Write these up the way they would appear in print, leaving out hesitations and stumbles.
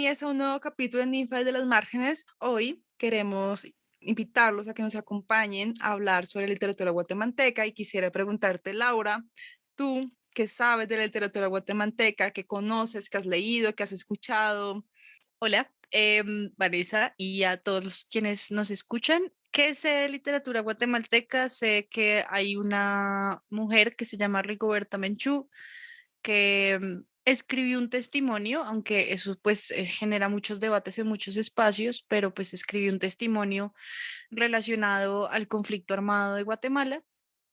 bienvenidas a un nuevo capítulo de Ninfas de las Márgenes. Hoy queremos invitarlos a que nos acompañen a hablar sobre literatura guatemalteca y quisiera preguntarte, Laura, tú, ¿qué sabes de la literatura guatemalteca? ¿Qué conoces? ¿Qué has leído? ¿Qué has escuchado? Hola, Vanessa, y a todos los quienes nos escuchan. ¿Qué sé de literatura guatemalteca? Sé que hay una mujer que se llama Rigoberta Menchú, que escribió un testimonio, aunque eso pues genera muchos debates en muchos espacios, pero pues escribió un testimonio relacionado al conflicto armado de Guatemala.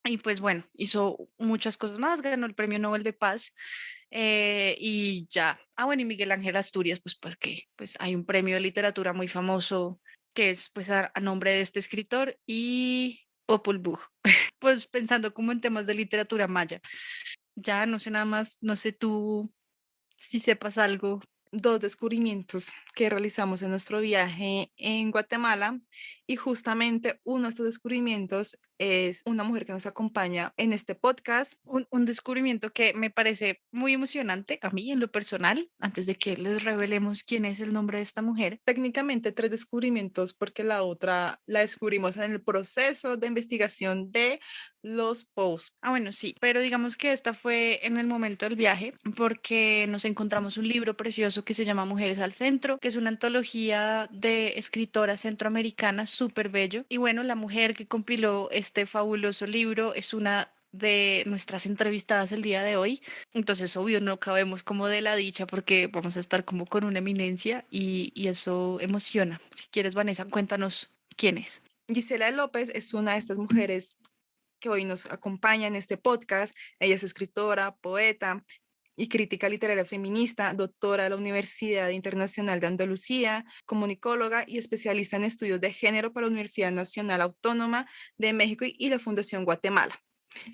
Y pues bueno, hizo muchas cosas más, ganó el Premio Nobel de Paz y ya. Ah, bueno, y Miguel Ángel Asturias, pues que pues hay un premio de literatura muy famoso que es pues a nombre de este escritor y Popol Vuh, pues pensando como en temas de literatura maya. Ya no sé nada más, no sé tú si sepas algo. Dos descubrimientos que realizamos en nuestro viaje en Guatemala y justamente uno de estos descubrimientos es una mujer que nos acompaña en este podcast. Un descubrimiento que me parece muy emocionante a mí en lo personal, antes de que les revelemos quién es el nombre de esta mujer. Técnicamente tres descubrimientos porque la otra la descubrimos en el proceso de investigación de los posts. Ah, bueno, sí, pero digamos que esta fue en el momento del viaje porque nos encontramos un libro precioso que se llama Mujeres al Centro, que es una antología de escritoras centroamericanas súper bello. Y bueno, la mujer que compiló este fabuloso libro es una de nuestras entrevistadas el día de hoy. Entonces, obvio, no cabemos como de la dicha porque vamos a estar como con una eminencia y eso emociona. Si quieres, Vanessa, cuéntanos quién es. Gisela López es una de estas mujeres que hoy nos acompaña en este podcast. Ella es escritora, poeta y crítica literaria feminista, doctora de la Universidad Internacional de Andalucía, comunicóloga y especialista en estudios de género para la Universidad Nacional Autónoma de México y la Fundación Guatemala.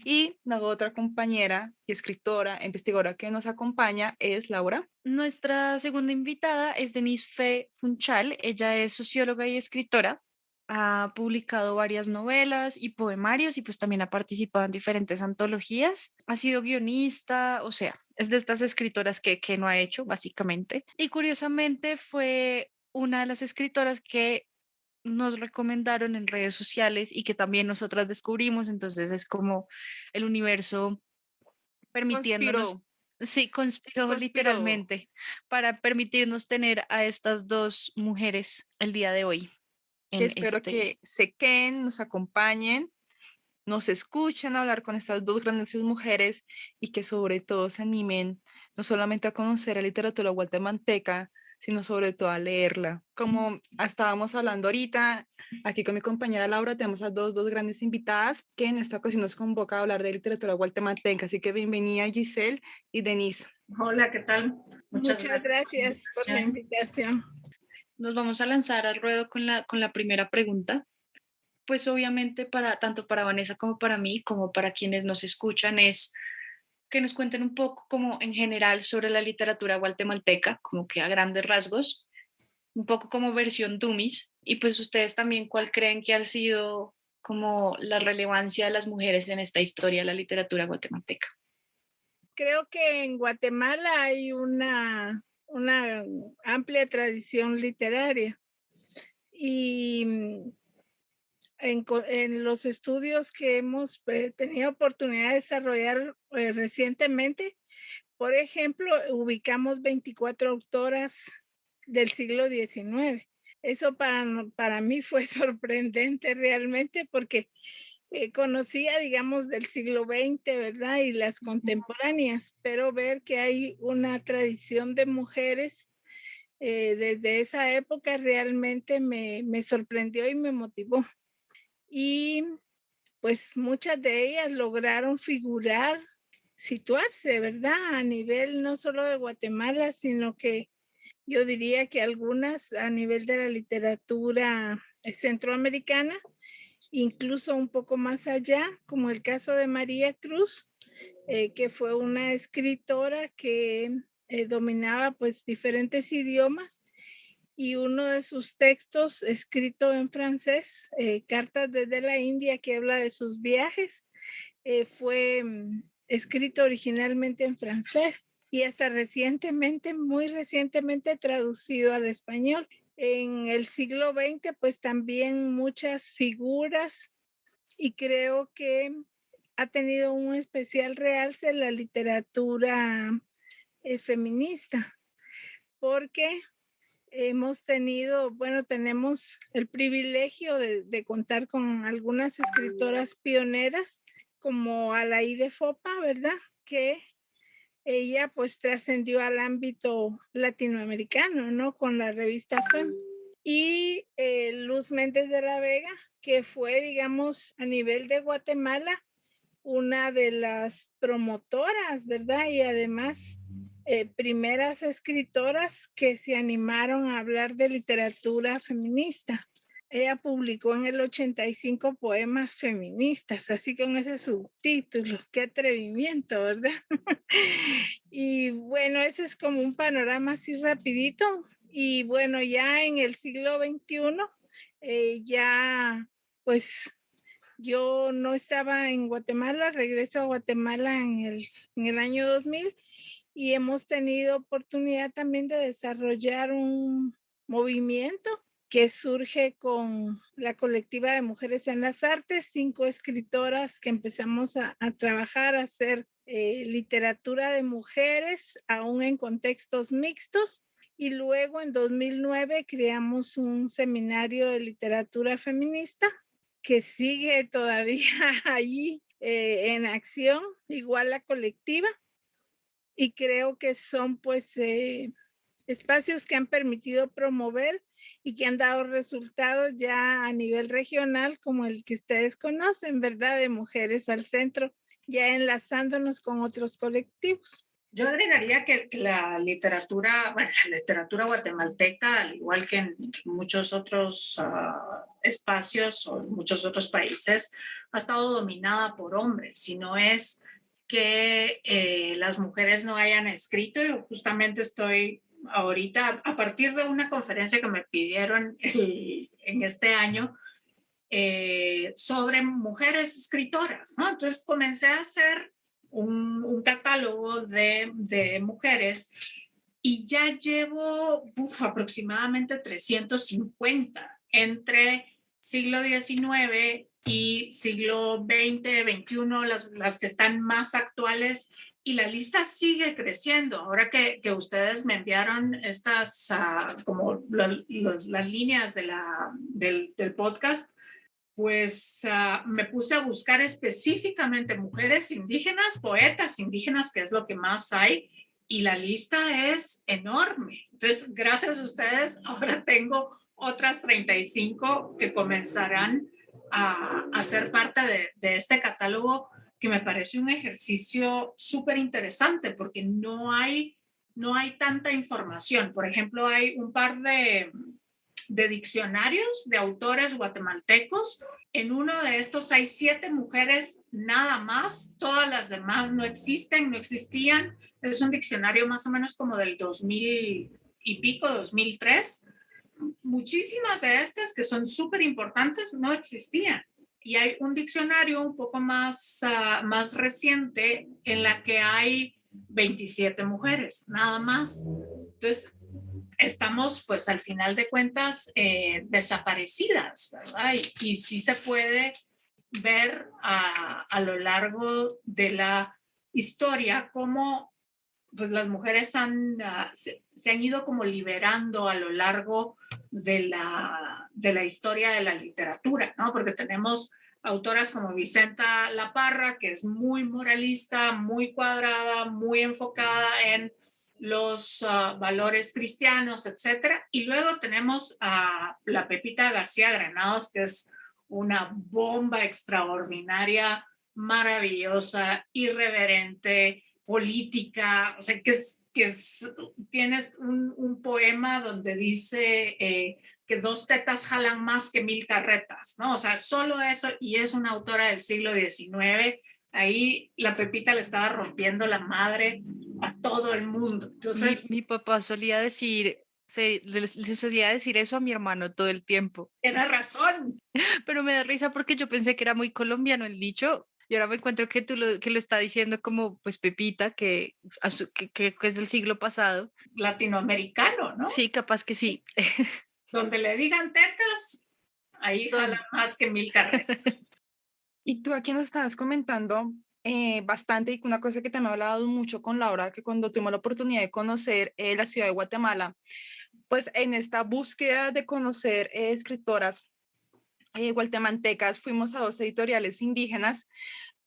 Y la otra compañera y escritora, investigadora que nos acompaña es Laura. Nuestra segunda invitada es Denise Fe Funchal. Ella es socióloga y escritora. Ha publicado varias novelas y poemarios y pues también ha participado en diferentes antologías. Ha sido guionista, o sea, es de estas escritoras que no ha hecho, básicamente. Y curiosamente fue una de las escritoras que nos recomendaron en redes sociales y que también nosotras descubrimos. Entonces es como el universo permitiéndonos, Conspiró, sí, conspiró conspiró. literalmente para permitirnos tener a estas dos mujeres el día de hoy Que en espero este. que se queden, nos acompañen, nos escuchen hablar con estas dos grandes mujeres y que sobre todo se animen no solamente a conocer la literatura guatemalteca, sino sobre todo a leerla. Como estábamos hablando ahorita, aquí con mi compañera Laura tenemos a dos grandes invitadas que en esta ocasión nos convoca a hablar de literatura guatemalteca. Así que bienvenida Giselle y Denise. Hola, ¿qué tal? Muchas Muchas gracias por la gracias por la invitación. invitación. Nos vamos a lanzar al ruedo con la primera pregunta. Pues obviamente para tanto para Vanessa como para mí, como para quienes nos escuchan, es que nos cuenten un poco como en general sobre la literatura guatemalteca, como que a grandes rasgos, un poco como versión Dummies, y pues ustedes también cuál creen que ha sido como la relevancia de las mujeres en esta historia de la literatura guatemalteca. Creo que en Guatemala hay una amplia tradición literaria y en los estudios que hemos tenido oportunidad de desarrollar recientemente, por ejemplo, ubicamos 24 autoras del siglo XIX. Eso para mí fue sorprendente realmente porque conocía, digamos, del siglo XX, ¿verdad? Y las contemporáneas, pero ver que hay una tradición de mujeres desde esa época realmente me sorprendió y me motivó. Y pues muchas de ellas lograron figurar, situarse, ¿verdad? A nivel no solo de Guatemala, sino que yo diría que algunas a nivel de la literatura centroamericana, incluso un poco más allá, como el caso de María Cruz, que fue una escritora que dominaba pues diferentes idiomas y uno de sus textos escrito en francés, Cartas desde la India, que habla de sus viajes, fue escrito originalmente en francés. y hasta recientemente, muy recientemente traducido al español. En el siglo XX, pues también muchas figuras, y creo que ha tenido un especial realce la literatura feminista, porque tenemos el privilegio de contar con algunas escritoras pioneras como Alaí Fopa, ¿verdad? Que ella pues trascendió al ámbito latinoamericano, ¿no? Con la revista FEM. Y Luz Méndez de la Vega, que fue, digamos, a nivel de Guatemala, una de las promotoras, ¿verdad? Y además primeras escritoras que se animaron a hablar de literatura feminista. Ella publicó en el 85 poemas feministas, así con ese subtítulo. Qué atrevimiento, ¿verdad? Y bueno, ese es como un panorama así rapidito. Y bueno, ya en el siglo XXI, ya pues yo no estaba en Guatemala, regreso a Guatemala en el año 2000 y hemos tenido oportunidad también de desarrollar un movimiento que surge con la colectiva de Mujeres en las Artes, 5 escritoras que empezamos a trabajar, a hacer literatura de mujeres, aún en contextos mixtos. Y luego en 2009 creamos un seminario de literatura feminista que sigue todavía allí en acción, igual la colectiva. Y creo que son pues espacios que han permitido promover y que han dado resultados ya a nivel regional, como el que ustedes conocen, ¿verdad? De Mujeres al Centro, ya enlazándonos con otros colectivos. Yo agregaría que la literatura guatemalteca, al igual que en muchos otros espacios o en muchos otros países, ha estado dominada por hombres, si no es que las mujeres no hayan escrito. Yo justamente estoy ahorita, a partir de una conferencia que me pidieron en este año, sobre mujeres escritoras, ¿no? Entonces comencé a hacer un catálogo de mujeres y ya llevo aproximadamente 350 entre siglo XIX y siglo XX, XXI, las que están más actuales, y la lista sigue creciendo. Ahora que ustedes me enviaron estas, como las líneas del podcast, pues me puse a buscar específicamente mujeres indígenas, poetas indígenas, que es lo que más hay, y la lista es enorme. Entonces, gracias a ustedes, ahora tengo otras 35 que comenzarán a ser parte de este catálogo, que me parece un ejercicio súper interesante porque no hay tanta información. Por ejemplo, hay un par de diccionarios de autores guatemaltecos. En uno de estos hay 7 mujeres nada más, todas las demás no existen, no existían. Es un diccionario más o menos como del 2000 y pico, 2003. Muchísimas de estas que son súper importantes no existían. Y hay un diccionario un poco más reciente en la que hay 27 mujeres, nada más. Entonces, estamos pues al final de cuentas desaparecidas, ¿verdad? Y sí se puede ver a lo largo de la historia cómo pues las mujeres se han ido como liberando a lo largo de la historia de la literatura, ¿no? Porque tenemos autoras como Vicenta Laparra, que es muy moralista, muy cuadrada, muy enfocada en los valores cristianos, etcétera. Y luego tenemos a la Pepita García Granados, que es una bomba extraordinaria, maravillosa, irreverente, política, o sea, tienes un poema donde dice que 2 tetas jalan más que 1000 carretas, ¿no? O sea, solo eso, y es una autora del siglo XIX. Ahí la Pepita le estaba rompiendo la madre a todo el mundo. Entonces, Mi papá solía decir, le solía decir eso a mi hermano todo el tiempo, tiene razón. pero me da risa porque yo pensé que era muy colombiano el dicho, Y ahora me encuentro que lo está diciendo como pues Pepita, que es del siglo pasado. Latinoamericano, ¿no? Sí, capaz que sí. Donde le digan tetas, ahí jala más que 1000 carretas. Y tú aquí nos estabas comentando bastante, y una cosa que también he hablado mucho con Laura, que cuando tuvimos la oportunidad de conocer la ciudad de Guatemala, pues en esta búsqueda de conocer escritoras guatemaltecas, fuimos a 2 editoriales indígenas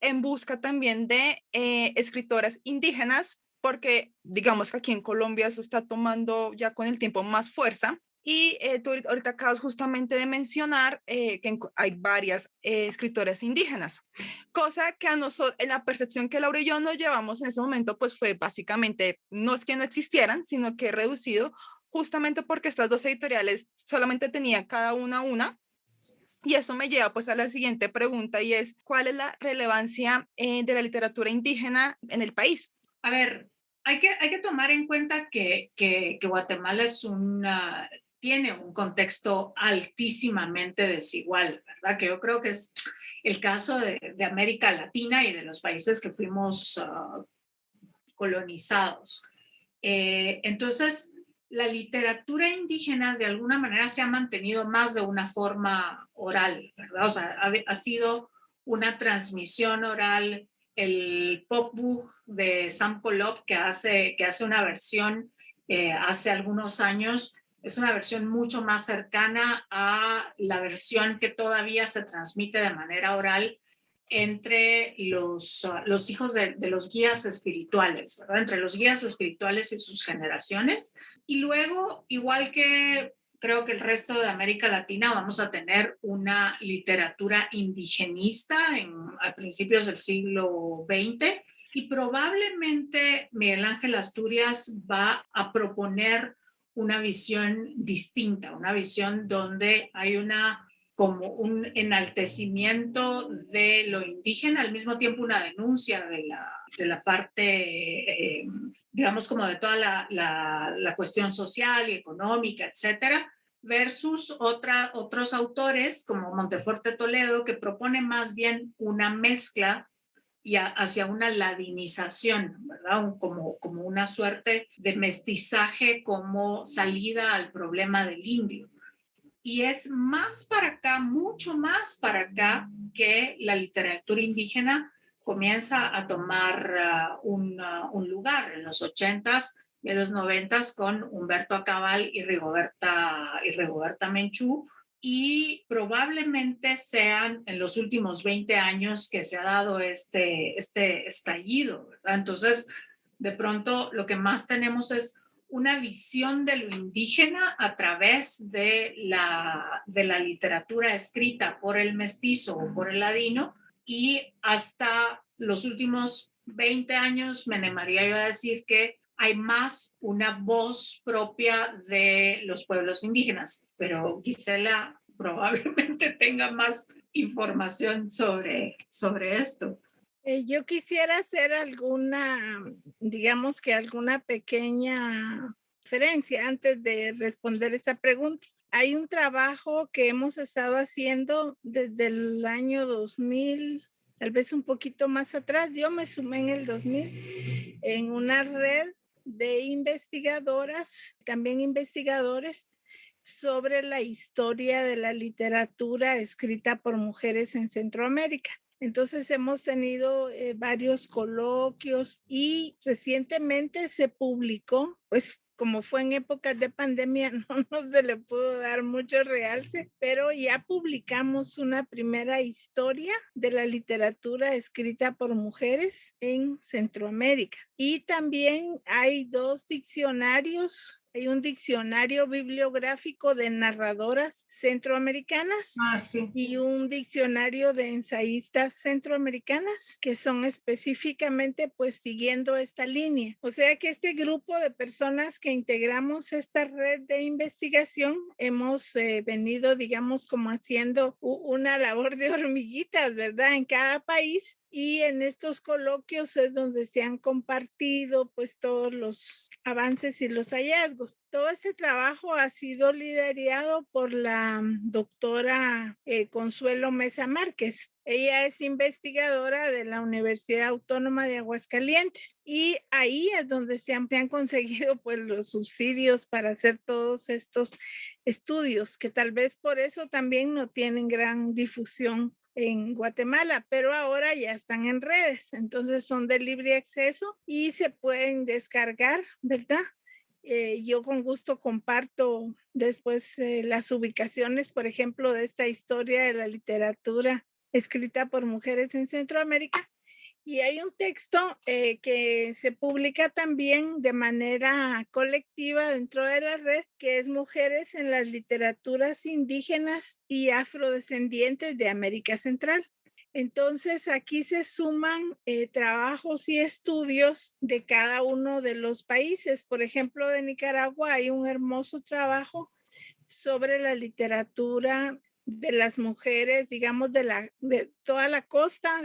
en busca también de escritoras indígenas, porque digamos que aquí en Colombia eso está tomando ya con el tiempo más fuerza. Y tú ahorita acabas justamente de mencionar hay varias escritoras indígenas, cosa que a nosotros, en la percepción que Laura y yo nos llevamos en ese momento, pues fue básicamente, no es que no existieran, sino que reducido, justamente porque estas 2 editoriales solamente tenían cada una. Y eso me lleva pues a la siguiente pregunta, y es, ¿cuál es la relevancia de la literatura indígena en el país? A ver, hay que tomar en cuenta que Guatemala tiene un contexto altísimamente desigual, ¿verdad? Que yo creo que es el caso de América Latina y de los países que fuimos colonizados. Entonces, la literatura indígena de alguna manera se ha mantenido más de una forma oral, ¿verdad? O sea, ha sido una transmisión oral. El pop book de Sam Colop, que hace una versión hace algunos años, es una versión mucho más cercana a la versión que todavía se transmite de manera oral entre los hijos de los guías espirituales, ¿verdad? Entre los guías espirituales y sus generaciones. Y luego, igual que creo que el resto de América Latina, vamos a tener una literatura indigenista a principios del siglo XX, y probablemente Miguel Ángel Asturias va a proponer una visión distinta, una visión donde hay como un enaltecimiento de lo indígena, al mismo tiempo una denuncia de la parte, digamos, como de toda la cuestión social y económica, etcétera, versus otros autores como Monteforte Toledo, que propone más bien una mezcla y hacia una ladinización, ¿verdad? Como una suerte de mestizaje como salida al problema del indio. Y es más para acá, mucho más para acá, que la literatura indígena comienza a tomar un lugar en los 80s y en los 90s con Humberto Acabal y Rigoberta Menchú, y probablemente sean en los últimos 20 años que se ha dado este estallido, ¿verdad? Entonces, de pronto lo que más tenemos es una visión de lo indígena a través de la literatura escrita por el mestizo o por el ladino, y hasta los últimos 20 años me animaría yo a decir que hay más una voz propia de los pueblos indígenas, pero Gisela probablemente tenga más información sobre esto. Yo quisiera hacer digamos que alguna pequeña diferencia antes de responder esa pregunta. Hay un trabajo que hemos estado haciendo desde el año 2000, tal vez un poquito más atrás. Yo me sumé en el 2000 en una red de investigadoras, también investigadores, sobre la historia de la literatura escrita por mujeres en Centroamérica. Entonces hemos tenido varios coloquios y recientemente se publicó, pues como fue en épocas de pandemia, no se le pudo dar mucho realce, pero ya publicamos una primera historia de la literatura escrita por mujeres en Centroamérica. Y también hay 2 diccionarios. Hay un diccionario bibliográfico de narradoras centroamericanas Sí. y un diccionario de ensayistas centroamericanas, que son específicamente pues siguiendo esta línea. O sea que este grupo de personas que integramos esta red de investigación hemos venido, digamos, como haciendo una labor de hormiguitas, ¿verdad? En cada país, y en estos coloquios es donde se han compartido pues todos los avances y los hallazgos. Todo este trabajo ha sido liderado por la doctora Consuelo Mesa Márquez. Ella es investigadora de la Universidad Autónoma de Aguascalientes y ahí es donde se han conseguido pues los subsidios para hacer todos estos estudios, que tal vez por eso también no tienen gran difusión en Guatemala, pero ahora ya están en redes, entonces son de libre acceso y se pueden descargar, ¿verdad? Yo con gusto comparto después las ubicaciones, por ejemplo, de esta historia de la literatura escrita por mujeres en Centroamérica. Y hay un texto que se publica también de manera colectiva dentro de la red, que es Mujeres en las literaturas indígenas y afrodescendientes de América Central. Entonces, aquí se suman trabajos y estudios de cada uno de los países. Por ejemplo, de Nicaragua hay un hermoso trabajo sobre la literatura de las mujeres, digamos, de toda la costa,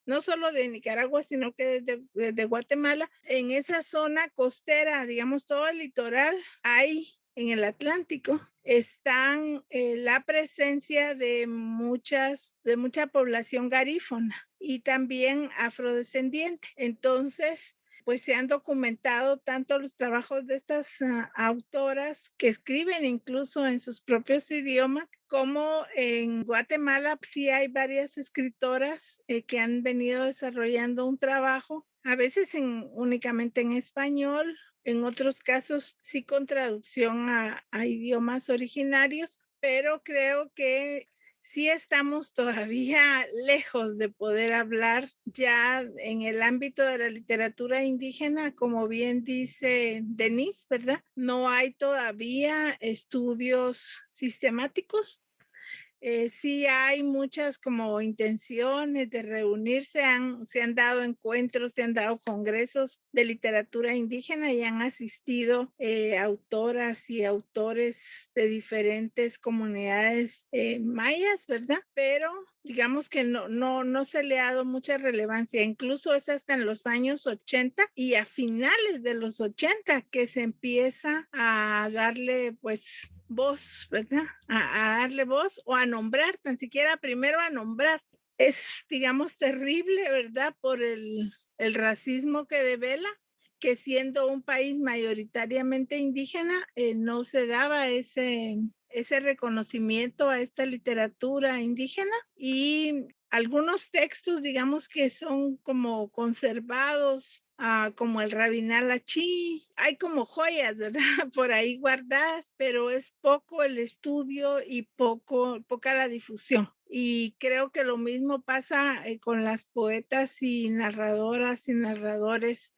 no solo de Nicaragua, sino que desde Guatemala. En esa zona costera, digamos, todo el litoral, hay en el Atlántico, están la presencia de mucha población garífuna y también afrodescendiente. Entonces, pues se han documentado tanto los trabajos de estas autoras que escriben incluso en sus propios idiomas, como en Guatemala sí hay varias escritoras que han venido desarrollando un trabajo, a veces únicamente en español, en otros casos sí con traducción a idiomas originarios, pero creo que sí estamos todavía lejos de poder hablar ya en el ámbito de la literatura indígena, como bien dice Denise, ¿verdad? No hay todavía estudios sistemáticos. Sí hay muchas como intenciones de reunirse, se han dado encuentros, se han dado congresos de literatura indígena y han asistido autoras y autores de diferentes comunidades mayas, ¿verdad? Pero digamos que no se le ha dado mucha relevancia, incluso es hasta en los años 80 y a finales de los 80 que se empieza a darle pues voz, ¿verdad? A darle voz o a nombrar, tan siquiera primero a nombrar. Es, digamos, terrible, ¿verdad? Por el racismo que devela, que siendo un país mayoritariamente indígena, no se daba ese reconocimiento a esta literatura indígena y algunos textos, digamos, que son como conservados, como el Rabinal Achí, hay como joyas, ¿verdad? Por ahí guardadas, pero es poco el estudio y poca la difusión. Y creo que lo mismo pasa con las poetas y narradoras y narradores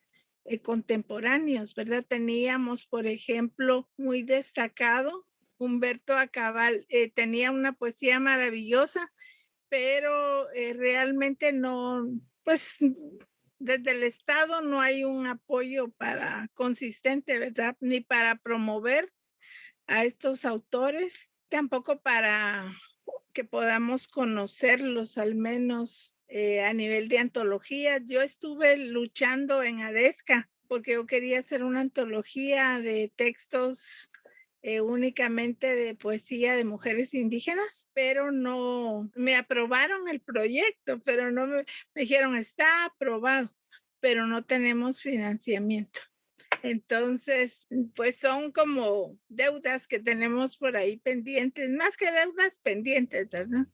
contemporáneos, ¿verdad? Teníamos, por ejemplo, muy destacado Humberto Acabal, tenía una poesía maravillosa, pero realmente no, pues desde el Estado no hay un apoyo consistente, ¿verdad? Ni para promover a estos autores, tampoco para que podamos conocerlos al menos a nivel de antologías. Yo estuve luchando en ADESCA porque yo quería hacer una antología de textos únicamente de poesía de mujeres indígenas, pero no me aprobaron el proyecto, pero no me dijeron está aprobado, pero no tenemos financiamiento. Entonces, pues son como deudas que tenemos por ahí pendientes, más que deudas pendientes, ¿verdad?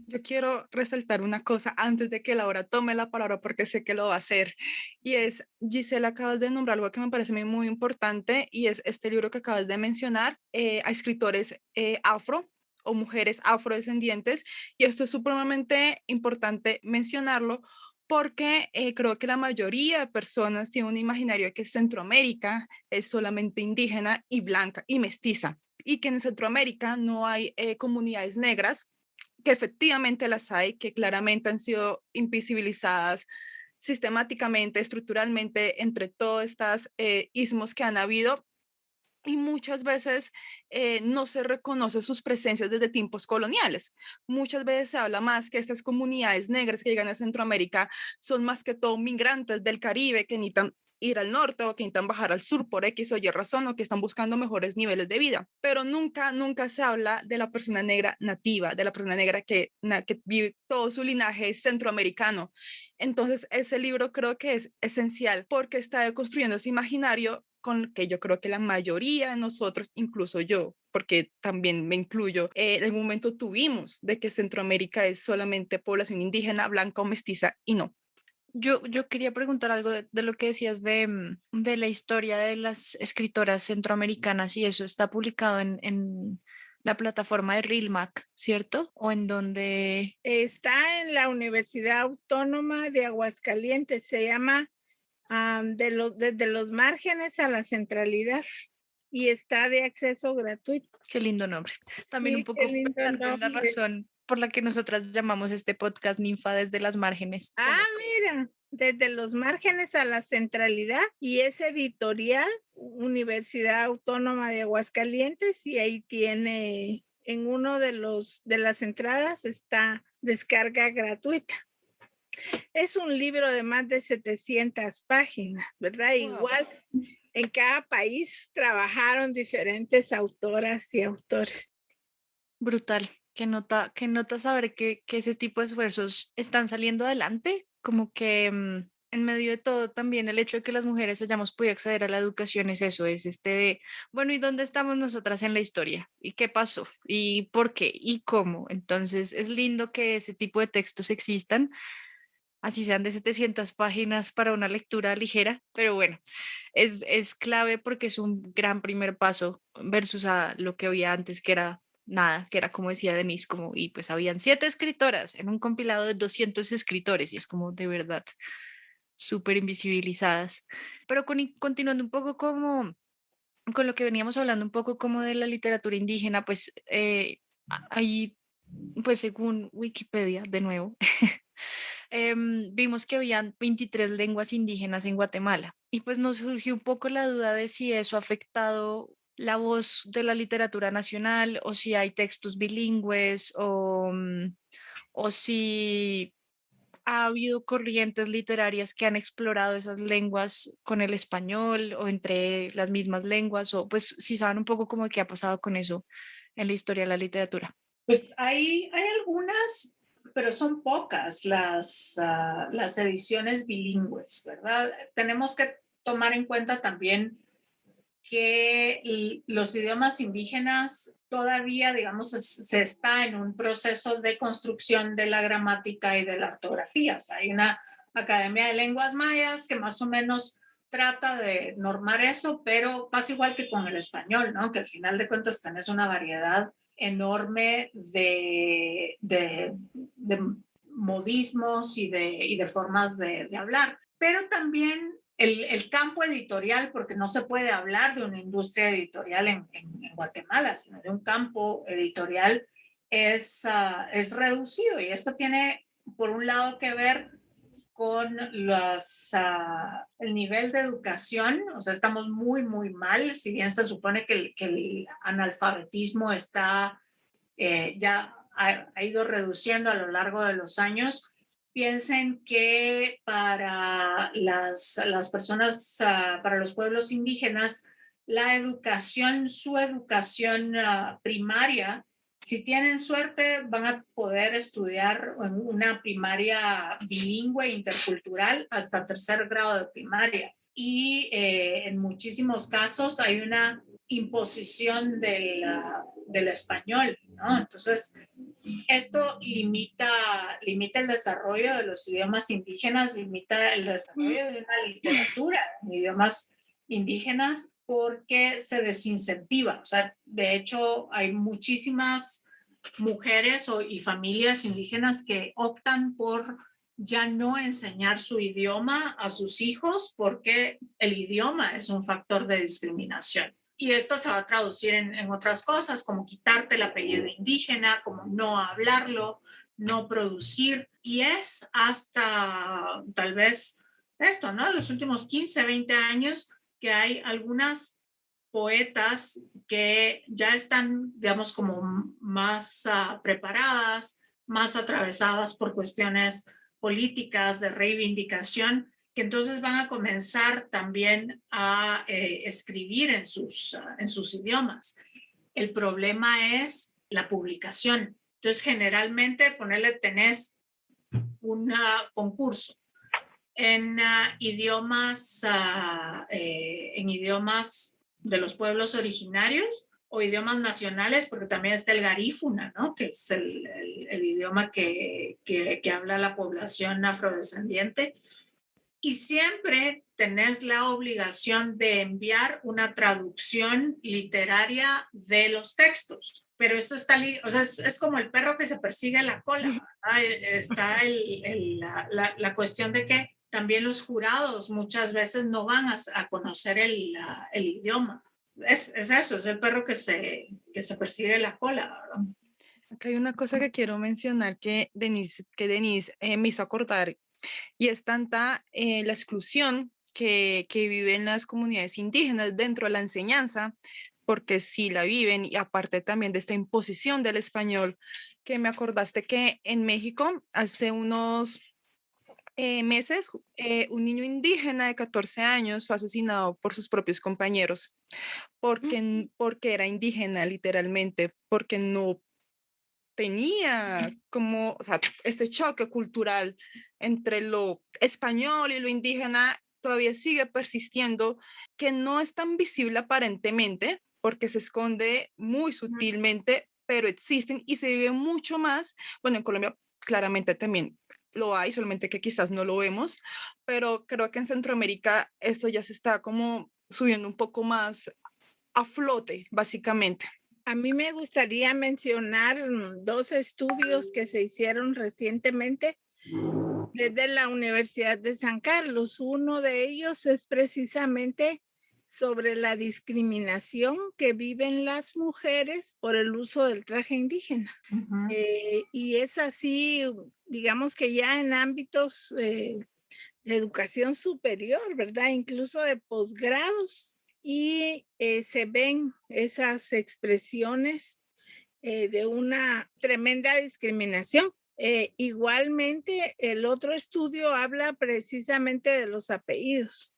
Yo quiero resaltar una cosa antes de que Laura tome la palabra porque sé que lo va a hacer y es, Gisela, acabas de nombrar algo que me parece muy importante y es este libro que acabas de mencionar a escritores afro o mujeres afrodescendientes y esto es supremamente importante mencionarlo porque creo que la mayoría de personas tienen un imaginario de que Centroamérica es solamente indígena y blanca y mestiza y que en Centroamérica no hay comunidades negras que efectivamente las hay, que claramente han sido invisibilizadas sistemáticamente, estructuralmente, entre todos estos ismos que han habido, y muchas veces no se reconoce sus presencias desde tiempos coloniales. Muchas veces se habla más que estas comunidades negras que llegan a Centroamérica son más que todo migrantes del Caribe que necesitan ir al norte o que necesitan bajar al sur por X o Y razón o que están buscando mejores niveles de vida. Pero nunca se habla de la persona negra nativa, de la persona negra que vive todo su linaje centroamericano. Entonces, ese libro creo que es esencial porque está construyendo ese imaginario con que yo creo que la mayoría de nosotros, incluso yo, porque también me incluyo, en algún momento tuvimos de que Centroamérica es solamente población indígena, blanca o mestiza, y no. Yo quería preguntar algo de lo que decías de la historia de las escritoras centroamericanas y eso está publicado en la plataforma de RealMac, ¿cierto? O en donde... Está en la Universidad Autónoma de Aguascalientes, se llama desde los márgenes a la centralidad y está de acceso gratuito. Qué lindo nombre. También un Sí, qué poco lindo pensando en la nombre. razón por la que nosotras llamamos este podcast Ninfa desde las márgenes. Mira, desde los márgenes a la centralidad y es editorial Universidad Autónoma de Aguascalientes y ahí tiene en uno de las entradas está descarga gratuita. Es un libro de más de 700 páginas, ¿verdad? Wow. Igual en cada país trabajaron diferentes autoras y autores. Brutal. Qué nota saber que ese tipo de esfuerzos están saliendo adelante, como que en medio de todo también el hecho de que las mujeres hayamos podido acceder a la educación es eso, es bueno, ¿y dónde estamos nosotras en la historia? ¿Y qué pasó? ¿Y por qué? ¿Y cómo? Entonces es lindo que ese tipo de textos existan, así sean de 700 páginas para una lectura ligera, pero bueno, es clave porque es un gran primer paso versus a lo que había antes, que era nada, que era como decía Denise, y pues habían 7 escritoras en un compilado de 200 escritores y es como de verdad súper invisibilizadas. Pero continuando un poco como con lo que veníamos hablando un poco como de la literatura indígena, pues ahí, pues según Wikipedia, de nuevo, vimos que habían 23 lenguas indígenas en Guatemala y pues nos surgió un poco la duda de si eso ha afectado la voz de la literatura nacional o si hay textos bilingües o si ha habido corrientes literarias que han explorado esas lenguas con el español o entre las mismas lenguas o pues si saben un poco cómo qué ha pasado con eso en la historia de la literatura. Pues hay algunas, pero son pocas las ediciones bilingües, ¿verdad? Tenemos que tomar en cuenta también que los idiomas indígenas todavía, digamos, se está en un proceso de construcción de la gramática y de la ortografía. O sea, hay una Academia de Lenguas Mayas que más o menos trata de normar eso, pero pasa igual que con el español, ¿no? Que al final de cuentas tenés una variedad enorme de modismos y de formas de hablar. Pero también el campo editorial, porque no se puede hablar de una industria editorial en Guatemala, sino de un campo editorial, es reducido. Y esto tiene, por un lado, que ver con el nivel de educación. O sea, estamos muy mal, si bien se supone que el analfabetismo está ya ha ido reduciendo a lo largo de los años. Piensen que para las personas, para los pueblos indígenas, la educación, su educación primaria, si tienen suerte, van a poder estudiar en una primaria bilingüe intercultural hasta tercer grado de primaria. Y en muchísimos casos hay una imposición del español, ¿no? Entonces, esto limita el desarrollo de los idiomas indígenas, limita el desarrollo de una literatura en idiomas indígenas porque se desincentiva. O sea, de hecho, hay muchísimas mujeres y familias indígenas que optan por ya no enseñar su idioma a sus hijos porque el idioma es un factor de discriminación. Y esto se va a traducir en otras cosas, como quitarte el apellido indígena, como no hablarlo, no producir. Y es hasta tal vez esto, ¿no? Los últimos 15, 20 años que hay algunas poetas que ya están, digamos, como más preparadas, más atravesadas por cuestiones políticas de reivindicación, que entonces van a comenzar también a escribir en sus idiomas. El problema es la publicación. Entonces, generalmente, tenés un concurso en idiomas de los pueblos originarios o idiomas nacionales, porque también está el garífuna, ¿no? Que es el idioma que habla la población afrodescendiente. Y siempre tenés la obligación de enviar una traducción literaria de los textos. Pero esto está, o sea, es como el perro que se persigue la cola, ¿verdad? Está la cuestión de que también los jurados muchas veces no van a conocer el idioma. Es eso, es el perro que se persigue la cola, ¿verdad? Acá hay una cosa que quiero mencionar que Denise me hizo acordar, y es tanta la exclusión que viven las comunidades indígenas dentro de la enseñanza, porque sí la viven, y aparte también de esta imposición del español, que me acordaste que en México hace unos meses un niño indígena de 14 años fue asesinado por sus propios compañeros porque era indígena literalmente, porque no tenía como, o sea, este choque cultural entre lo español y lo indígena todavía sigue persistiendo, que no es tan visible aparentemente, porque se esconde muy sutilmente, pero existen y se vive mucho más. Bueno, en Colombia claramente también lo hay, solamente que quizás no lo vemos, pero creo que en Centroamérica esto ya se está como subiendo un poco más a flote, básicamente. A mí me gustaría mencionar 2 estudios que se hicieron recientemente desde la Universidad de San Carlos. Uno de ellos es precisamente sobre la discriminación que viven las mujeres por el uso del traje indígena. Y es así, digamos que ya en ámbitos de educación superior, ¿verdad? Incluso de posgrados. Y se ven esas expresiones de una tremenda discriminación. Igualmente, el otro estudio habla precisamente de los apellidos.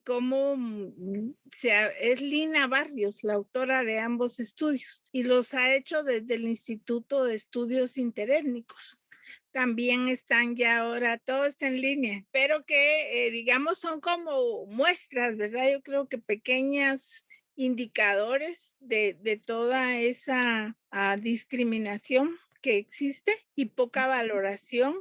Cómo es Lina Barrios, la autora de ambos estudios, y los ha hecho desde el Instituto de Estudios Interétnicos. También están ya ahora, todo está en línea, pero que digamos son como muestras, ¿verdad? Yo creo que pequeños indicadores de toda esa discriminación que existe y poca valoración,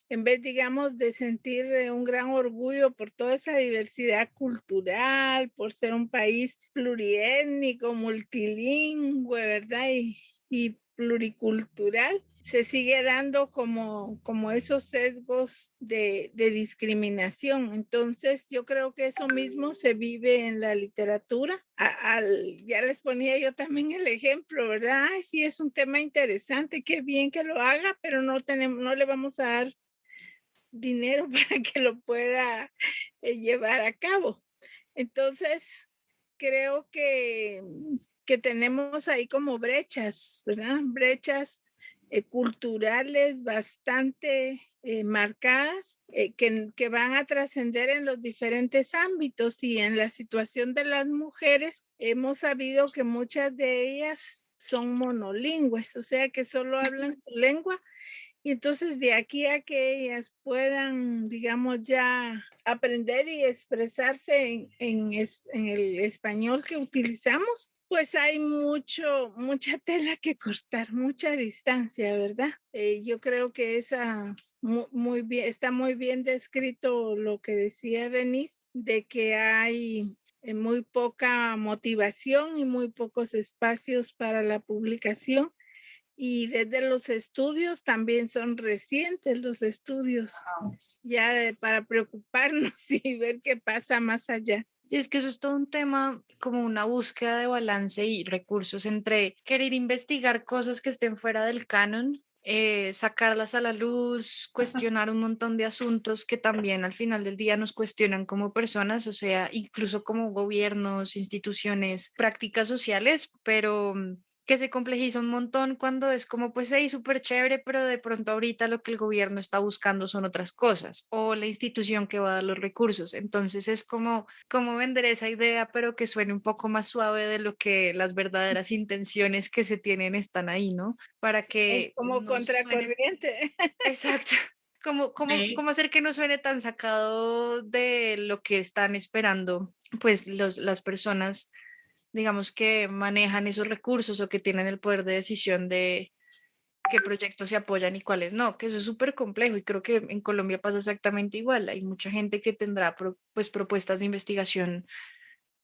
en vez, digamos, de sentir un gran orgullo por toda esa diversidad cultural, por ser un país pluriétnico, multilingüe, ¿verdad? Y pluricultural, se sigue dando como esos sesgos de discriminación. Entonces, yo creo que eso mismo se vive en la literatura. Ya les ponía yo también el ejemplo, ¿verdad? Ay, sí, es un tema interesante, qué bien que lo haga, pero no le vamos a dar dinero para que lo pueda llevar a cabo. Entonces, creo que tenemos ahí como brechas, ¿verdad? Brechas culturales bastante marcadas que van a trascender en los diferentes ámbitos, y en la situación de las mujeres hemos sabido que muchas de ellas son monolingües, o sea que solo hablan su lengua. Y entonces de aquí a que ellas puedan, digamos, ya aprender y expresarse en el español que utilizamos, pues hay mucha tela que cortar, mucha distancia, ¿verdad? Yo creo que muy bien, está muy bien descrito lo que decía Denise, de que hay muy poca motivación y muy pocos espacios para la publicación. Y desde los estudios también son recientes los estudios, ya para preocuparnos y ver qué pasa más allá. Sí, es que eso es todo un tema, como una búsqueda de balance y recursos entre querer investigar cosas que estén fuera del canon sacarlas a la luz, cuestionar un montón de asuntos que también al final del día nos cuestionan como personas, o sea, incluso como gobiernos, instituciones, prácticas sociales, pero que se complejiza un montón cuando es como, pues, hey, súper chévere, pero de pronto ahorita lo que el gobierno está buscando son otras cosas, o la institución que va a dar los recursos. Entonces es como, cómo vender esa idea, pero que suene un poco más suave de lo que las verdaderas intenciones que se tienen están ahí, ¿no? Para que Como no suene contracorriente. exacto, cómo hacer que no suene tan sacado de lo que están esperando, pues, las personas, digamos, que manejan esos recursos o que tienen el poder de decisión de qué proyectos se apoyan y cuáles no, que eso es súper complejo y creo que en Colombia pasa exactamente igual. Hay mucha gente que tendrá pues propuestas de investigación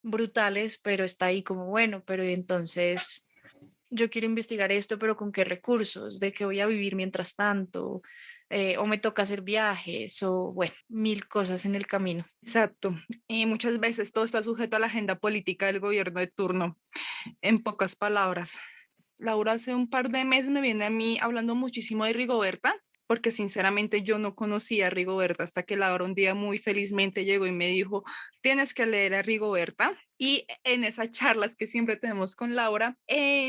brutales, pero está ahí como, bueno, pero entonces yo quiero investigar esto, pero ¿con qué recursos? ¿De qué voy a vivir mientras tanto? O me toca hacer viajes o bueno, mil cosas en el camino. Exacto. Y muchas veces todo está sujeto a la agenda política del gobierno de turno. En pocas palabras, Laura hace un par de meses me viene a mí hablando muchísimo de Rigoberta, porque sinceramente yo no conocía a Rigoberta hasta que Laura un día muy felizmente llegó y me dijo, tienes que leer a Rigoberta. Y en esas charlas que siempre tenemos con Laura,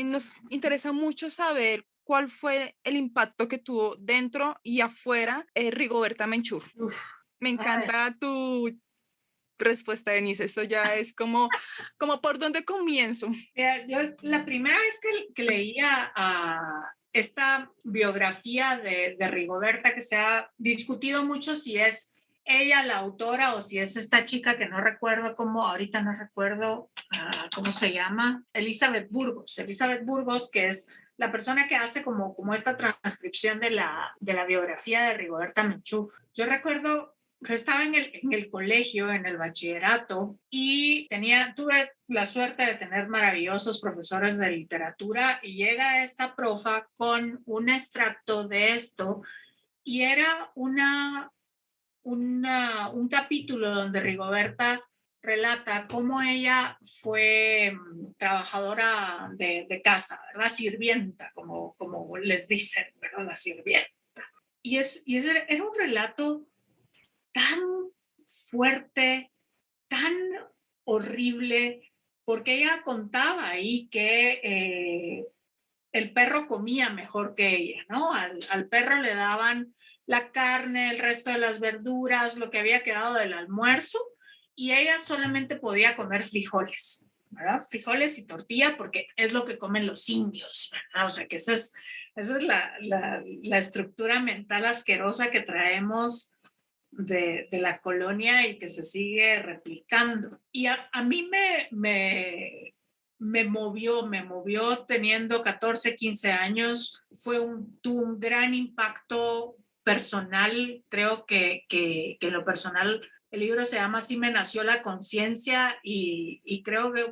nos interesa mucho saber cuál fue el impacto que tuvo dentro y afuera Rigoberta Menchú. Uf, Me ay, encanta tu respuesta, Denise. Esto ya es como por dónde comienzo. mira, yo la primera vez que leía a esta biografía de Rigoberta, que se ha discutido mucho si es ella la autora o si es esta chica que no recuerdo cómo, ahorita no recuerdo cómo se llama, Elizabeth Burgos, que es la persona que hace como esta transcripción de la biografía de Rigoberta Menchú. Yo recuerdo que estaba en el colegio, en el bachillerato, y tuve la suerte de tener maravillosos profesores de literatura, y llega esta profa con un extracto de esto, y era un capítulo donde Rigoberta relata cómo ella fue trabajadora de casa, ¿verdad? Sirvienta, como les dicen, ¿verdad? La sirvienta. Era un relato tan fuerte, tan horrible, porque ella contaba ahí que el perro comía mejor que ella, ¿no? Al perro le daban la carne, el resto de las verduras, lo que había quedado del almuerzo, y ella solamente podía comer frijoles, ¿verdad? Frijoles y tortilla, porque es lo que comen los indios, ¿verdad? O sea, que esa es la estructura mental asquerosa que traemos de la colonia y que se sigue replicando. Y a mí me movió teniendo 14, 15 años, tuvo un gran impacto personal, creo que en lo personal el libro se llama Así me nació la conciencia, y creo que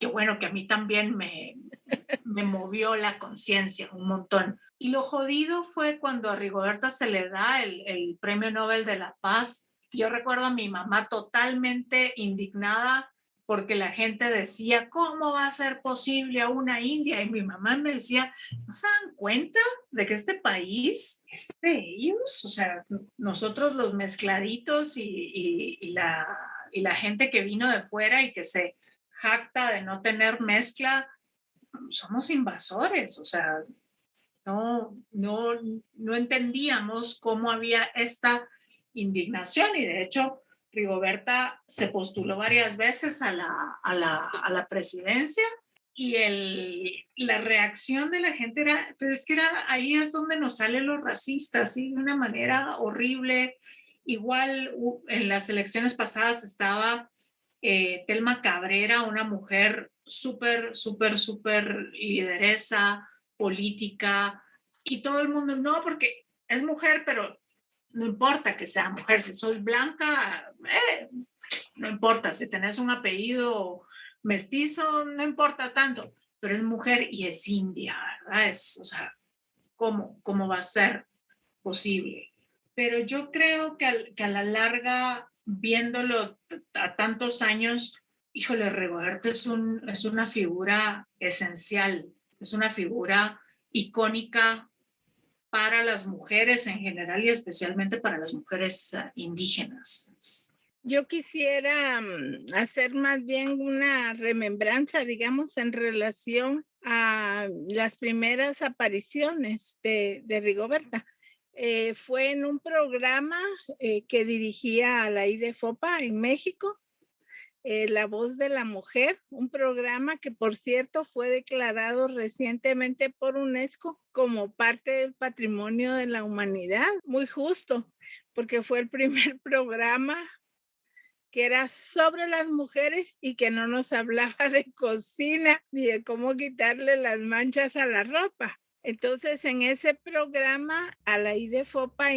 bueno, que a mí también me movió la conciencia un montón. Y lo jodido fue cuando a Rigoberta se le da el Premio Nobel de la Paz. Yo recuerdo a mi mamá totalmente indignada porque la gente decía, ¿cómo va a ser posible a una india? Y mi mamá me decía, ¿no se dan cuenta de que este país es de ellos? O sea, nosotros los mezcladitos y la gente que vino de fuera y que se jacta de no tener mezcla, somos invasores. O sea, no entendíamos cómo había esta indignación, y de hecho Rigoberta se postuló varias veces a la presidencia, y la reacción de la gente era, pero es que ahí es donde nos salen los racistas, ¿sí? De una manera horrible. Igual en las elecciones pasadas estaba Telma Cabrera, una mujer súper, súper, súper lideresa política, y todo el mundo, no, porque es mujer, pero no importa que sea mujer, si sos blanca, no importa, si tenés un apellido mestizo, no importa tanto, pero es mujer y es india, ¿verdad? O sea, ¿cómo va a ser posible? Pero yo creo que a la larga, viéndolo a tantos años, híjole, Rigoberto es una figura esencial, es una figura icónica para las mujeres en general y especialmente para las mujeres indígenas. Yo quisiera hacer más bien una remembranza, digamos, en relación a las primeras apariciones de Rigoberta. Fue en un programa que dirigía a la IDFOPA en México, La Voz de la Mujer, un programa que, por cierto, fue declarado recientemente por UNESCO como parte del patrimonio de la humanidad. Muy justo, porque fue el primer programa que era sobre las mujeres y que no nos hablaba de cocina ni de cómo quitarle las manchas a la ropa. Entonces, en ese programa, a la IDFOPA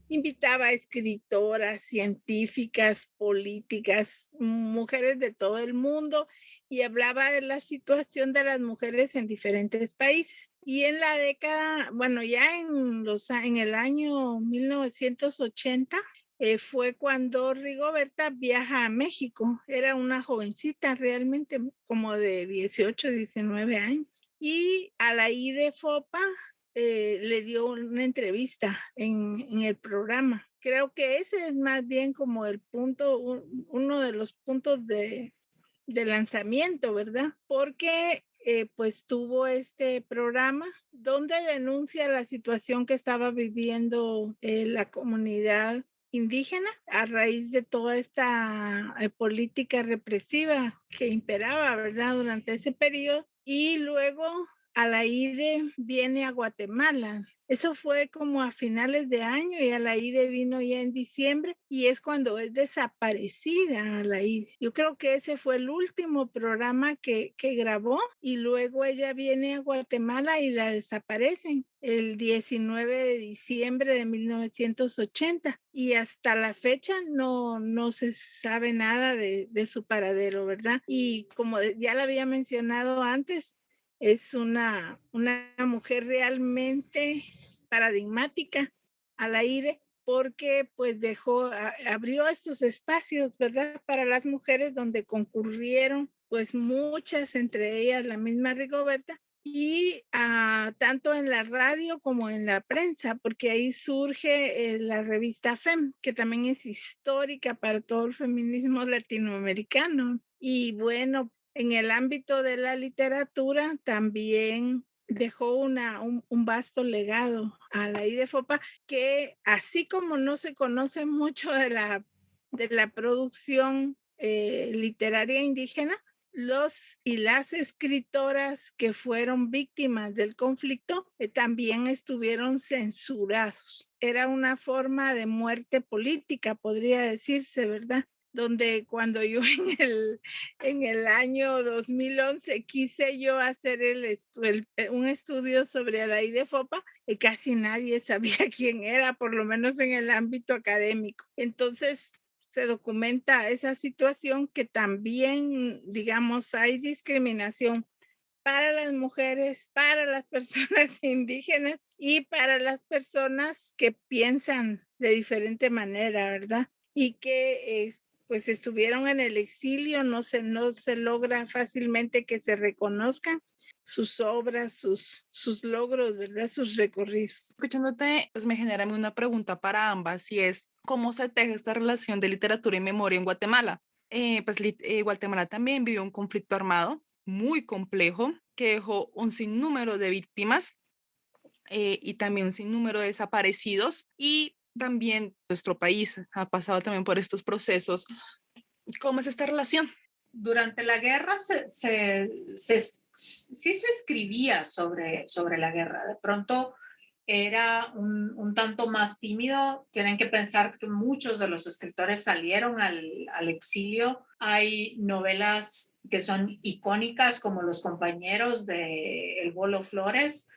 invitaba a escritoras, científicas, políticas, mujeres de todo el mundo y hablaba de la situación de las mujeres en diferentes países. Y en la década, bueno, ya en el año 1980, fue cuando Rigoberta viaja a México. Era una jovencita realmente, como de 18, 19 años. Y a la IDFOPA le dio una entrevista en el programa. Creo que ese es más bien como el punto, uno de los puntos de lanzamiento, ¿verdad? Porque pues tuvo este programa donde denuncia la situación que estaba viviendo la comunidad indígena a raíz de toda esta política represiva que imperaba, ¿verdad? Durante ese periodo. Y luego Alaide viene a Guatemala. Eso fue como a finales de año y Alaide vino ya en diciembre y es cuando es desaparecida Alaide. Yo creo que ese fue el último programa que grabó y luego ella viene a Guatemala y la desaparecen el 19 de diciembre de 1980 y hasta la fecha no se sabe nada de su paradero, ¿verdad? Y como ya lo había mencionado antes, es una mujer realmente paradigmática Alaide porque pues abrió estos espacios, ¿verdad? Para las mujeres donde concurrieron pues muchas, entre ellas la misma Rigoberta, y tanto en la radio como en la prensa, porque ahí surge la revista FEM, que también es histórica para todo el feminismo latinoamericano. Y bueno, en el ámbito de la literatura también dejó un vasto legado a la IDFOPA, que así como no se conoce mucho de la producción literaria indígena, los y las escritoras que fueron víctimas del conflicto también estuvieron censurados. Era una forma de muerte política, podría decirse, ¿verdad? Donde cuando yo en el año 2011 quise yo hacer un estudio sobre la IDFOPA, casi nadie sabía quién era, por lo menos en el ámbito académico. Entonces, se documenta esa situación que también, digamos, hay discriminación para las mujeres, para las personas indígenas y para las personas que piensan de diferente manera, ¿verdad? Y que pues estuvieron en el exilio, no se logra fácilmente que se reconozcan sus obras, sus logros, ¿verdad? Sus recorridos. Escuchándote, pues me genera una pregunta para ambas y es, ¿cómo se teje esta relación de literatura y memoria en Guatemala? Guatemala también vivió un conflicto armado muy complejo que dejó un sinnúmero de víctimas y también un sinnúmero de desaparecidos y también nuestro país ha pasado también por estos procesos. ¿Cómo es esta relación? Durante la guerra sí se escribía sobre la guerra. De pronto era un tanto más tímido. Tienen que pensar que muchos de los escritores salieron al exilio. Hay novelas que son icónicas como Los compañeros de El Bolo Flores,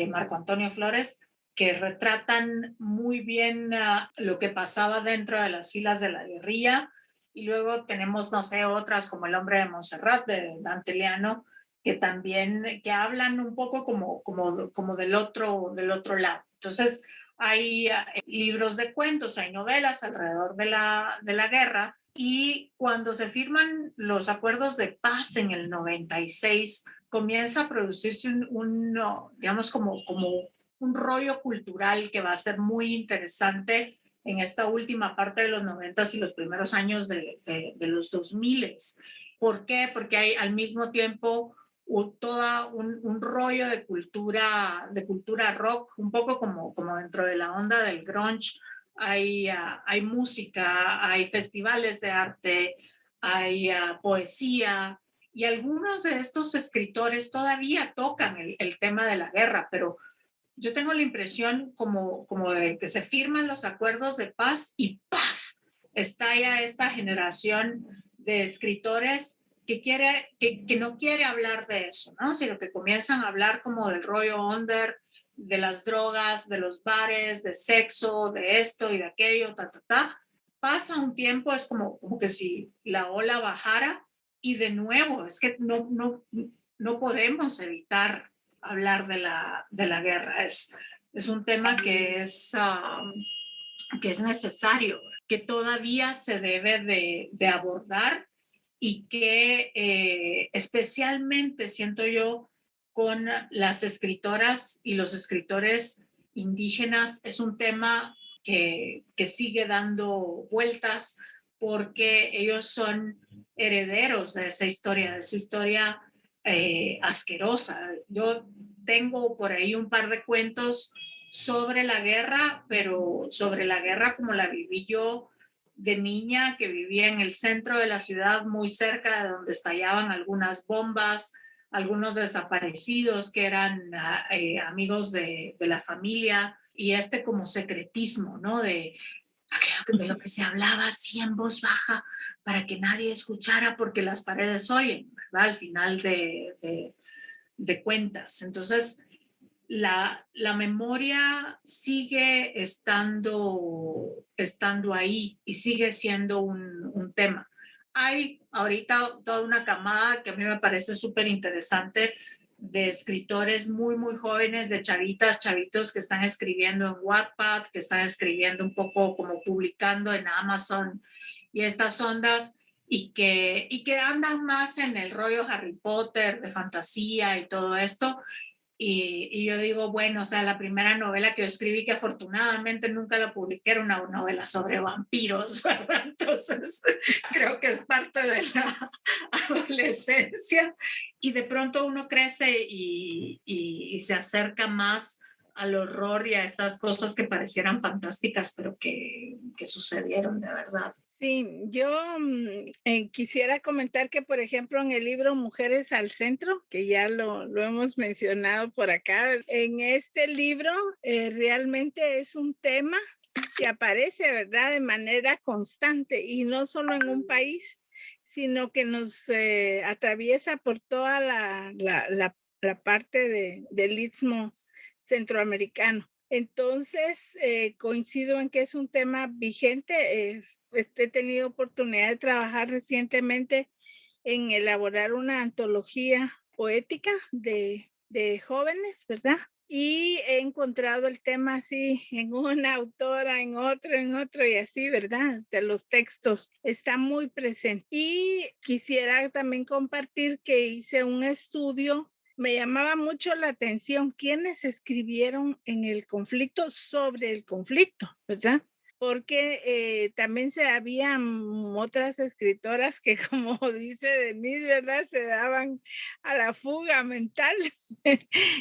Marco Antonio Flores, que retratan muy bien lo que pasaba dentro de las filas de la guerrilla. Y luego tenemos, no sé, otras como El hombre de Montserrat de Dante Leano, que también que hablan un poco como del otro lado. Entonces, hay libros de cuentos, hay novelas alrededor de la guerra, y cuando se firman los acuerdos de paz en el 96, comienza a producirse digamos, como un rollo cultural que va a ser muy interesante en esta última parte de los 90s y los primeros años de los 2000s. ¿Por qué? Porque hay al mismo tiempo todo un rollo de cultura rock, un poco como dentro de la onda del grunge. Hay música, hay festivales de arte, hay poesía, y algunos de estos escritores todavía tocan el tema de la guerra, pero yo tengo la impresión como de que se firman los acuerdos de paz y ¡paf! Estalla esta generación de escritores que no quiere hablar de eso, ¿no? Sino que comienzan a hablar como del rollo under, de las drogas, de los bares, de sexo, de esto y de aquello, Pasa un tiempo, es como que si la ola bajara y de nuevo, es que no podemos evitar hablar de la guerra. Es un tema que es necesario, que todavía se debe de abordar y que especialmente siento yo con las escritoras y los escritores indígenas es un tema que sigue dando vueltas porque ellos son herederos de esa historia asquerosa. Yo tengo por ahí un par de cuentos sobre la guerra, pero sobre la guerra como la viví yo de niña, que vivía en el centro de la ciudad, muy cerca de donde estallaban algunas bombas, algunos desaparecidos que eran amigos de la familia, y como secretismo, ¿no? De lo que se hablaba así en voz baja para que nadie escuchara porque las paredes oyen, ¿verdad? Al final de cuentas. Entonces, la memoria sigue estando ahí y sigue siendo un tema. Hay ahorita toda una camada que a mí me parece súper interesante de escritores muy, muy jóvenes, de chavitos que están escribiendo en Wattpad, que están escribiendo un poco como publicando en Amazon y estas ondas, y que andan más en el rollo Harry Potter, de fantasía y todo esto. Y yo digo, bueno, o sea, la primera novela que yo escribí, que afortunadamente nunca la publiqué, era una novela sobre vampiros, ¿verdad? Entonces, creo que es parte de la adolescencia. Y de pronto uno crece y se acerca más al horror y a estas cosas que parecieran fantásticas, pero que sucedieron de verdad. Sí, yo quisiera comentar que, por ejemplo, en el libro Mujeres al Centro, que ya lo hemos mencionado por acá, en este libro realmente es un tema que aparece, ¿verdad?, de manera constante y no solo en un país, sino que nos atraviesa por toda la parte del istmo centroamericano. Entonces, coincido en que es un tema vigente. He tenido oportunidad de trabajar recientemente en elaborar una antología poética de jóvenes, ¿verdad? Y he encontrado el tema así en una autora, en otro y así, ¿verdad? De los textos está muy presente. Y quisiera también compartir que hice un estudio. Me llamaba mucho la atención quiénes escribieron en el conflicto sobre el conflicto, ¿verdad? Porque también habían otras escritoras que, como dice Denise, ¿verdad? Se daban a la fuga mental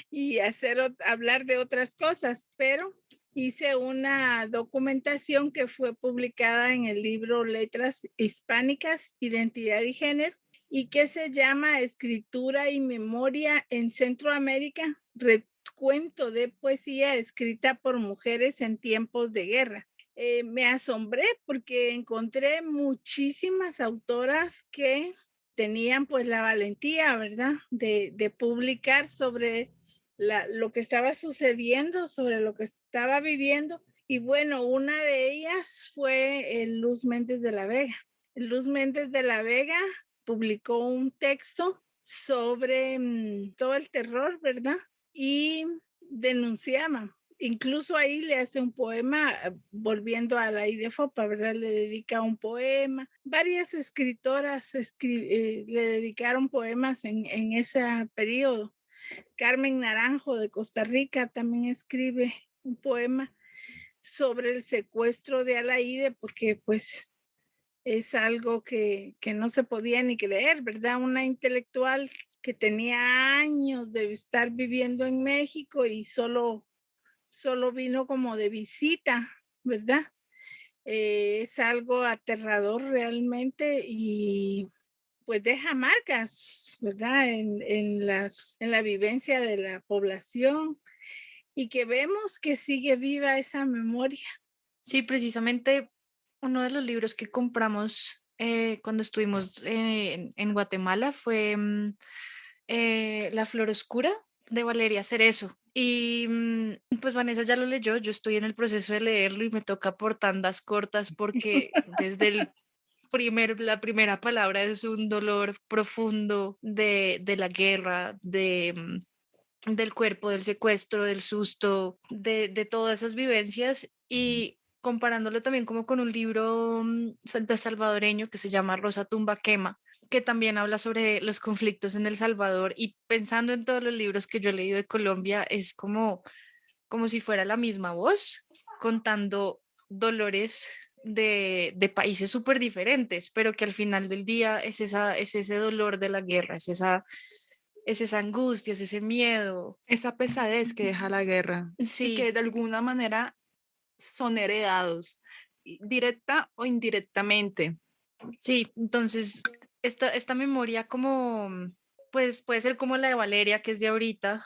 y hablar de otras cosas, pero hice una documentación que fue publicada en el libro Letras Hispánicas, Identidad y Género, y que se llama Escritura y Memoria en Centroamérica, recuento de poesía escrita por mujeres en tiempos de guerra. Me asombré porque encontré muchísimas autoras que tenían pues la valentía, ¿verdad?, de publicar sobre lo que estaba sucediendo, sobre lo que estaba viviendo. Y bueno, una de ellas fue Luz Méndez de la Vega. Luz Méndez de la Vega publicó un texto sobre todo el terror, ¿verdad? Y denunciaba. Incluso ahí le hace un poema, volviendo a la Idefopa, ¿verdad? Le dedica un poema. Varias escritoras le dedicaron poemas en ese periodo. Carmen Naranjo de Costa Rica también escribe un poema sobre el secuestro de Alaíde, porque pues es algo que no se podía ni creer, ¿verdad? Una intelectual que tenía años de estar viviendo en México y solo vino como de visita, ¿verdad? Es algo aterrador realmente y pues deja marcas, ¿verdad? En la vivencia de la población y que vemos que sigue viva esa memoria. Sí, precisamente uno de los libros que compramos cuando estuvimos en Guatemala fue La Flor Oscura de Valeria Cerezo. Y pues Vanessa ya lo leyó, yo estoy en el proceso de leerlo y me toca por tandas cortas porque desde la primera palabra es un dolor profundo de la guerra, del cuerpo, del secuestro, del susto, de todas esas vivencias y comparándolo también como con un libro de salvadoreño que se llama Rosa Tumba Quema, que también habla sobre los conflictos en El Salvador y pensando en todos los libros que yo he leído de Colombia, es como si fuera la misma voz contando dolores de países súper diferentes, pero que al final del día es ese dolor de la guerra, es esa angustia, es ese miedo. Esa pesadez que deja la guerra y Sí, que de alguna manera son heredados, directa o indirectamente. sí, entonces esta memoria como, pues puede ser como la de Valeria, que es de ahorita,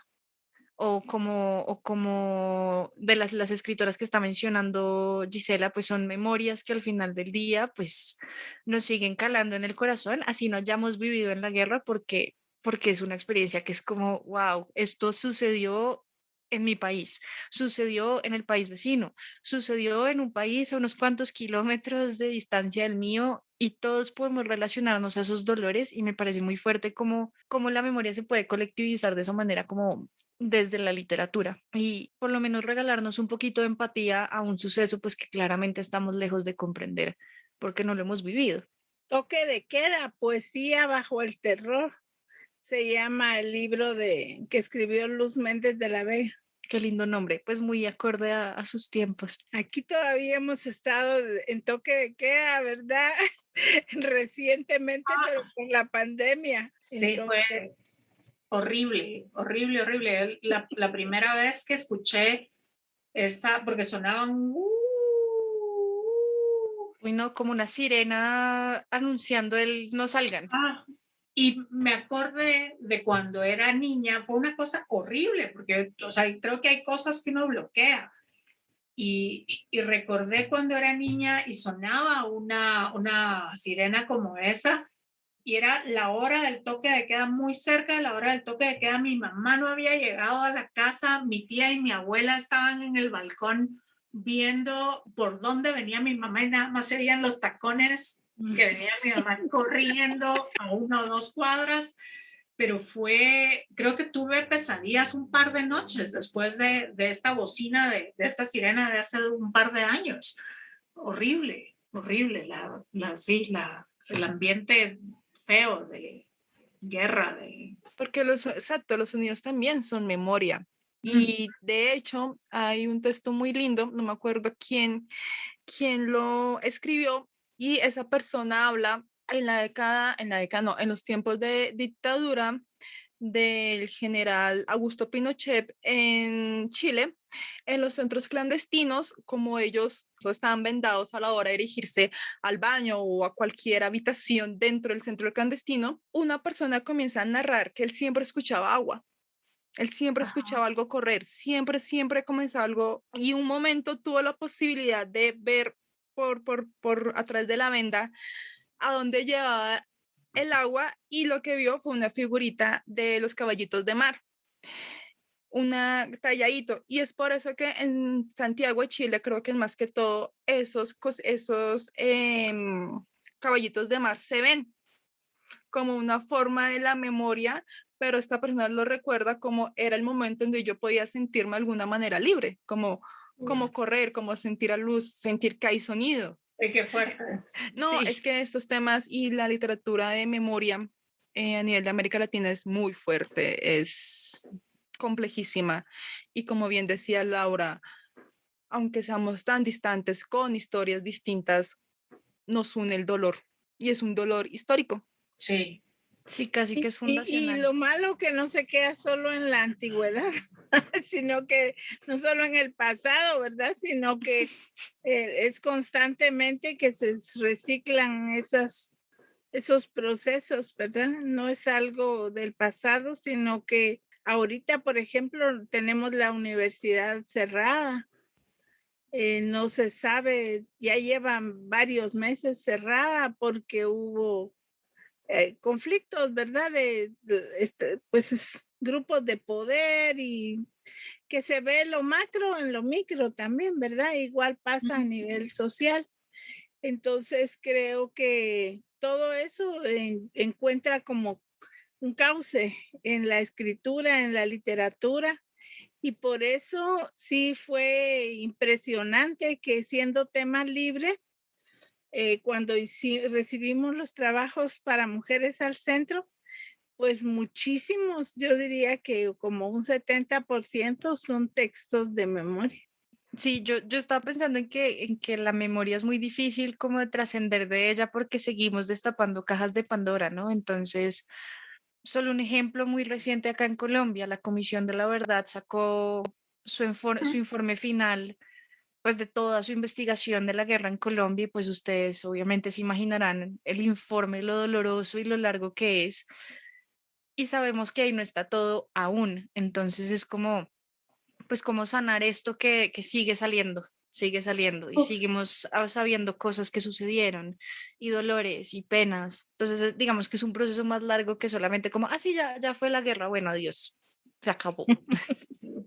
o como de las escritoras que está mencionando Gisela, pues son memorias que al final del día, pues nos siguen calando en el corazón, así no hayamos vivido en la guerra, porque es una experiencia que es como, wow, esto sucedió en mi país, sucedió en el país vecino, sucedió en un país a unos cuantos kilómetros de distancia del mío y todos podemos relacionarnos a esos dolores y me parece muy fuerte como la memoria se puede colectivizar de esa manera como desde la literatura y por lo menos regalarnos un poquito de empatía a un suceso pues que claramente estamos lejos de comprender porque no lo hemos vivido. Toque de queda, poesía bajo el terror, se llama el libro que escribió Luz Méndez de la Vega. Qué lindo nombre, pues muy acorde a sus tiempos. Aquí todavía hemos estado en toque de queda, ¿verdad? Recientemente, pero con la pandemia. Sí, Entonces, fue horrible, horrible, horrible. La primera vez que escuché esta, porque sonaban Uy, no, como una sirena anunciando el no salgan. y me acordé de cuando era niña, fue una cosa horrible, porque o sea, creo que hay cosas que uno bloquea. Y recordé cuando era niña y sonaba una sirena como esa, y era la hora del toque de queda, muy cerca de la hora del toque de queda. Mi mamá no había llegado a la casa, mi tía y mi abuela estaban en el balcón viendo por dónde venía mi mamá y nada más se veían los tacones que venía mi mamá corriendo a 1 o 2 cuadras, pero creo que tuve pesadillas un par de noches después de esta bocina, de esta sirena de hace un par de años. Horrible, horrible, el ambiente feo de guerra. Porque exacto, los sonidos también son memoria. Y de hecho, hay un texto muy lindo, no me acuerdo quién lo escribió, y esa persona habla no, en los tiempos de dictadura del general Augusto Pinochet en Chile, en los centros clandestinos, como ellos estaban vendados a la hora de dirigirse al baño o a cualquier habitación dentro del centro clandestino, una persona comienza a narrar que él siempre escuchaba agua. Él siempre escuchaba algo correr, siempre comenzaba algo, y un momento tuvo la posibilidad de ver por atrás de la venda a dónde llevaba el agua, y lo que vio fue una figurita de los caballitos de mar, una talladito, y es por eso que en Santiago de Chile creo que es más que todo esos caballitos de mar se ven como una forma de la memoria, pero esta persona lo recuerda como era el momento en que yo podía sentirme de alguna manera libre, como correr, como sentir la luz, sentir que hay sonido. Qué fuerte. No, Sí, es que estos temas y la literatura de memoria a nivel de América Latina es muy fuerte, es complejísima. Y como bien decía Laura, aunque seamos tan distantes con historias distintas, nos une el dolor y es un dolor histórico. Sí, Sí, casi que es Y fundacional. lo malo que no se queda solo en la antigüedad, sino que no solo en el pasado, ¿verdad? Sino que es constantemente que se reciclan esos procesos, ¿verdad? No es algo del pasado, sino que ahorita, por ejemplo, tenemos la universidad cerrada. No se sabe, ya llevan varios meses cerrada porque hubo conflictos, ¿verdad? Pues grupos de poder y que se ve lo macro en lo micro también, ¿verdad? Igual pasa a nivel social. Entonces creo que todo eso encuentra como un cauce en la escritura, en la literatura, y por eso sí fue impresionante que siendo tema libre, cuando recibimos los trabajos para Mujeres al Centro, pues muchísimos, yo diría que como un 70% son textos de memoria. Sí, yo estaba pensando en que la memoria es muy difícil como de trascender de ella porque seguimos destapando cajas de Pandora, ¿no? Entonces, solo un ejemplo muy reciente acá en Colombia, la Comisión de la Verdad sacó su informe final, pues de toda su investigación de la guerra en Colombia y pues ustedes obviamente se imaginarán el informe, lo doloroso y lo largo que es. Y sabemos que ahí no está todo aún, entonces es como pues cómo sanar esto que sigue saliendo y uf, seguimos sabiendo cosas que sucedieron y dolores y penas. Entonces, digamos que es un proceso más largo que solamente como, ah, sí, ya fue la guerra, bueno, adiós, se acabó.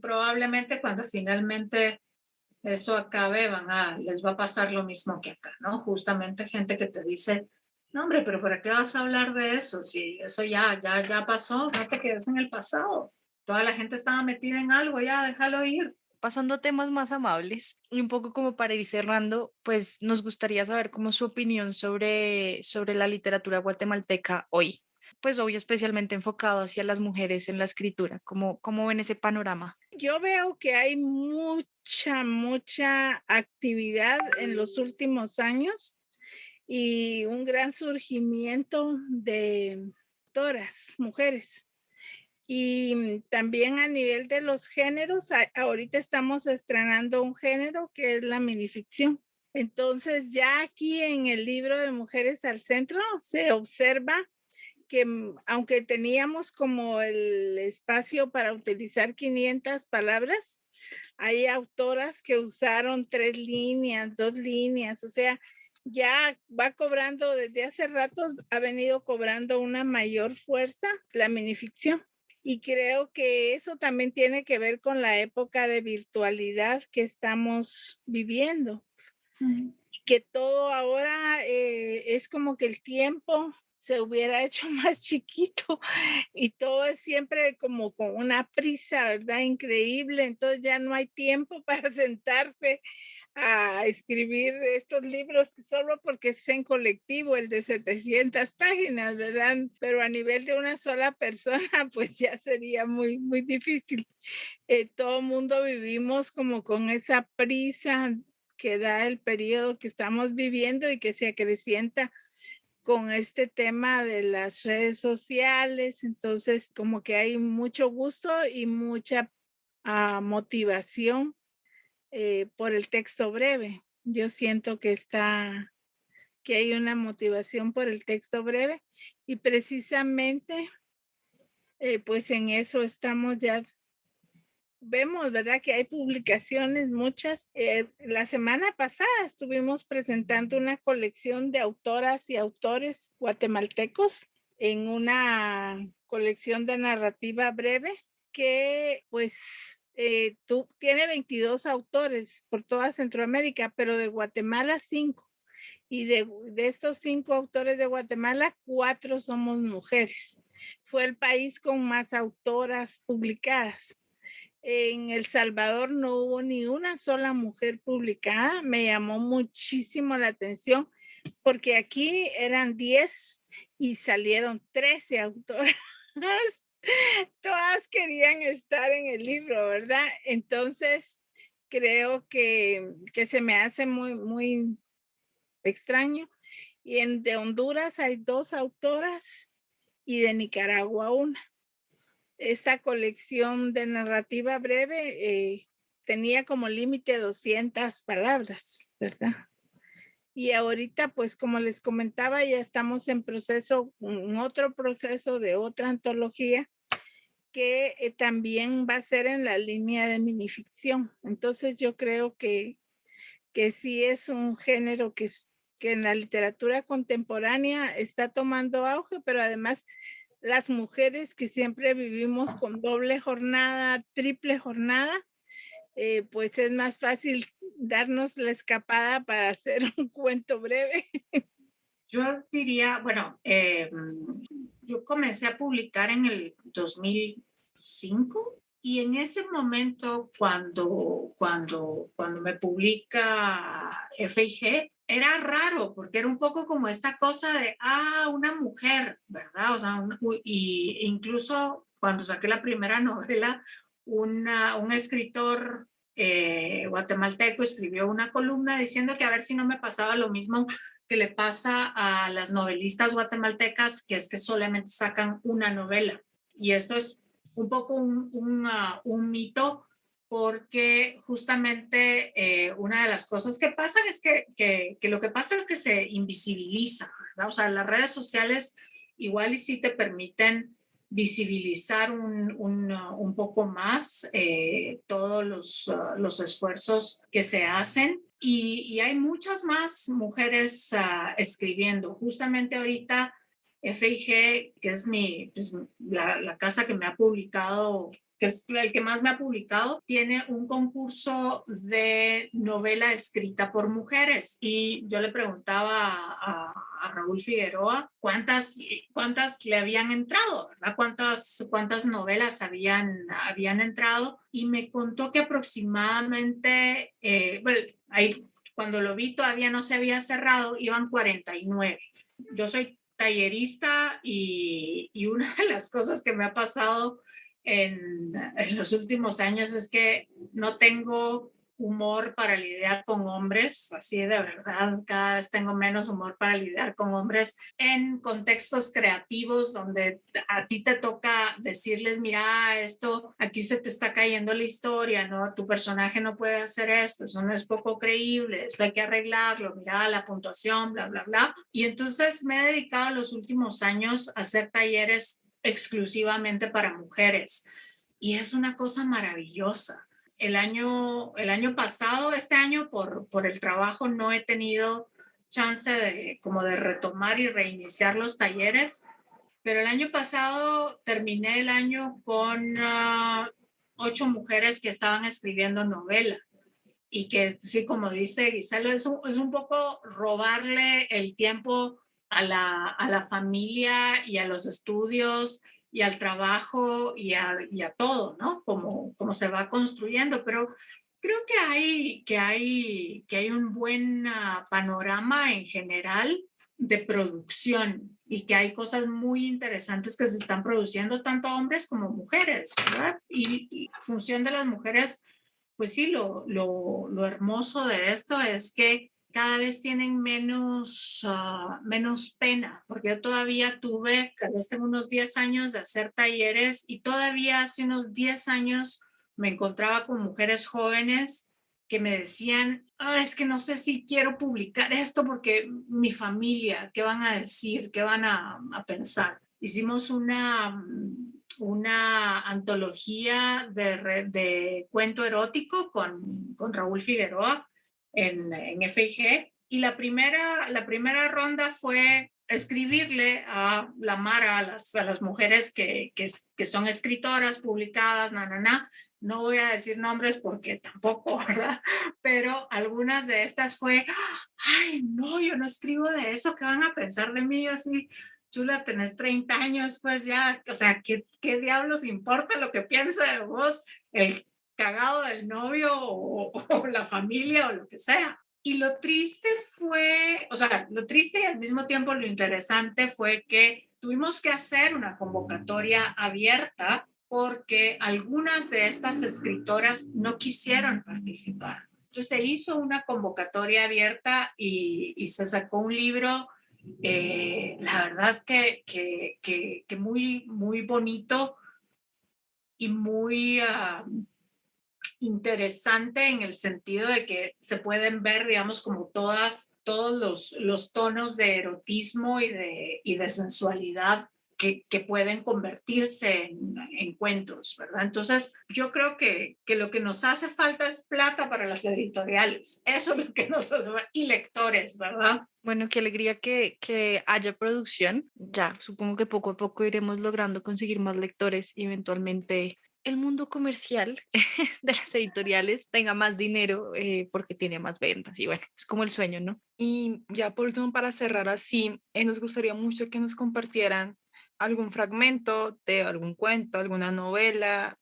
probablemente cuando finalmente eso acabe, les va a pasar lo mismo que acá, ¿no? Justamente gente que te dice, no, hombre, pero ¿para qué vas a hablar de eso? Si eso ya pasó, no te quedes en el pasado. Toda la gente estaba metida en algo, ya déjalo ir. Pasando a temas más amables y un poco como para ir cerrando, pues nos gustaría saber cómo su opinión sobre la literatura guatemalteca hoy. Pues obvio, especialmente enfocado hacia las mujeres en la escritura. ¿Cómo ven ese panorama? Yo veo que hay mucha actividad en los últimos años y un gran surgimiento de autoras, mujeres. Y también a nivel de los géneros, ahorita estamos estrenando un género que es la minificción. Entonces, ya aquí en el libro de Mujeres al Centro se observa que aunque teníamos como el espacio para utilizar 500 palabras, hay autoras que usaron 3 líneas, 2 líneas, o sea, ya va cobrando, desde hace rato ha venido cobrando una mayor fuerza la minificción. Y creo que eso también tiene que ver con la época de virtualidad que estamos viviendo, que todo ahora es como que el tiempo se hubiera hecho más chiquito y todo es siempre como con una prisa, ¿verdad? Increíble. Entonces ya no hay tiempo para sentarse a escribir estos libros solo porque es en colectivo, el de 700 páginas, ¿verdad? Pero a nivel de una sola persona, pues ya sería muy difícil. Todo mundo vivimos como con esa prisa que da el periodo que estamos viviendo y que se acrecienta con este tema de las redes sociales. Entonces, como que hay mucho gusto y mucha motivación por el texto breve. Yo siento que hay una motivación por el texto breve y precisamente pues en eso estamos ya. Vemos, ¿verdad? Que hay publicaciones, muchas. La semana pasada estuvimos presentando una colección de autoras y autores guatemaltecos en una colección de narrativa breve que pues tiene 22 autores por toda Centroamérica, pero de Guatemala 5. Y de estos 5 autores de Guatemala, 4 somos mujeres. Fue el país con más autoras publicadas. En El Salvador no hubo ni una sola mujer publicada. Me llamó muchísimo la atención porque aquí eran 10 y salieron 13 autoras. Todas querían estar en el libro, ¿verdad? Entonces, creo que se me hace muy, muy extraño. Y de Honduras hay 2 autoras y de Nicaragua una. Esta colección de narrativa breve tenía como límite 200 palabras, ¿verdad? Y ahorita, pues como les comentaba, ya estamos en otro proceso de otra antología que también va a ser en la línea de minificción. Entonces yo creo que sí es un género que en la literatura contemporánea está tomando auge, pero además las mujeres que siempre vivimos con doble jornada, triple jornada, pues es más fácil darnos la escapada para hacer un cuento breve. Yo diría, bueno, yo comencé a publicar en el 2005 y en ese momento cuando me publica FIG, era raro porque era un poco como esta cosa de, una mujer, ¿verdad? O sea, y incluso cuando saqué la primera novela, un escritor guatemalteco escribió una columna diciendo que a ver si no me pasaba lo mismo que le pasa a las novelistas guatemaltecas, que es que solamente sacan una novela. Y esto es un poco un mito, porque justamente una de las cosas que pasan es que lo que pasa es que se invisibiliza, ¿verdad? O sea, las redes sociales igual y sí te permiten visibilizar un poco más todos los esfuerzos que se hacen y hay muchas más mujeres escribiendo. Justamente ahorita FIG, que es la casa que me ha publicado, que es el que más me ha publicado, tiene un concurso de novela escrita por mujeres. Y yo le preguntaba a Raúl Figueroa cuántas le habían entrado, ¿verdad? Cuántas novelas habían entrado. Y me contó que aproximadamente, ahí, cuando lo vi todavía no se había cerrado, iban 49. Yo soy tallerista y una de las cosas que me ha pasado en los últimos años es que no tengo humor para lidiar con hombres, así de verdad, cada vez tengo menos humor para lidiar con hombres en contextos creativos donde a ti te toca decirles, mira, esto, aquí se te está cayendo la historia, ¿no? Tu personaje no puede hacer esto, eso no es poco creíble, esto hay que arreglarlo, mira la puntuación, bla, bla, bla. Y entonces me he dedicado los últimos años a hacer talleres exclusivamente para mujeres y es una cosa maravillosa. El año pasado, este año por el trabajo no he tenido chance de retomar y reiniciar los talleres, pero el año pasado terminé el año con 8 mujeres que estaban escribiendo novela y que sí, como dice Gisela, es un poco robarle el tiempo a la familia y a los estudios y al trabajo y a todo, ¿no? Como se va construyendo, pero creo que hay un buen panorama en general de producción y que hay cosas muy interesantes que se están produciendo tanto hombres como mujeres, ¿verdad? Y función de las mujeres, pues sí, lo hermoso de esto es que cada vez tienen menos pena, porque yo todavía tal vez tengo unos 10 años de hacer talleres y todavía hace unos 10 años me encontraba con mujeres jóvenes que me decían, es que no sé si quiero publicar esto porque mi familia, ¿qué van a decir? ¿Qué van a pensar? Hicimos una antología de cuento erótico con Raúl Figueroa en FIG y la primera ronda fue escribirle a la Mara, a las mujeres que son escritoras publicadas, no voy a decir nombres porque tampoco, ¿verdad? Pero algunas de estas fue, ay, no, yo no escribo de eso, ¿qué van a pensar de mí? Yo así, Chula, tenés 30 años, pues ya, o sea, ¿qué diablos importa lo que piensa de vos el cagado del novio o la familia o lo que sea? Y lo triste fue, o sea, lo triste y al mismo tiempo lo interesante fue que tuvimos que hacer una convocatoria abierta porque algunas de estas escritoras no quisieron participar. Entonces se hizo una convocatoria abierta y se sacó un libro, la verdad que muy, muy bonito y muy interesante en el sentido de que se pueden ver, digamos, como todos los tonos de erotismo y de sensualidad que pueden convertirse en cuentos, ¿verdad? Entonces, yo creo que lo que nos hace falta es plata para las editoriales. Eso es lo que nos hace falta. Y lectores, ¿verdad? Bueno, qué alegría que haya producción. Ya, supongo que poco a poco iremos logrando conseguir más lectores y eventualmente el mundo comercial de las editoriales tenga más dinero porque tiene más ventas. Y bueno, es como el sueño, ¿no? Y ya por último, para cerrar así, nos gustaría mucho que nos compartieran algún fragmento de algún cuento, alguna novela,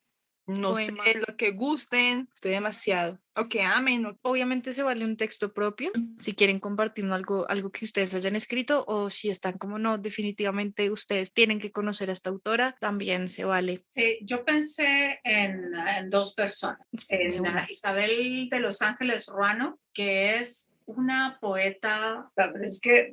no sé, Poema. lo que gusten, de demasiado, o que amen. Obviamente se vale un texto propio, si quieren compartir algo que ustedes hayan escrito o si están como no, definitivamente ustedes tienen que conocer a esta autora, también se vale. Yo pensé en dos personas, De en una. Isabel de Los Ángeles Ruano, que es una poeta, pero es que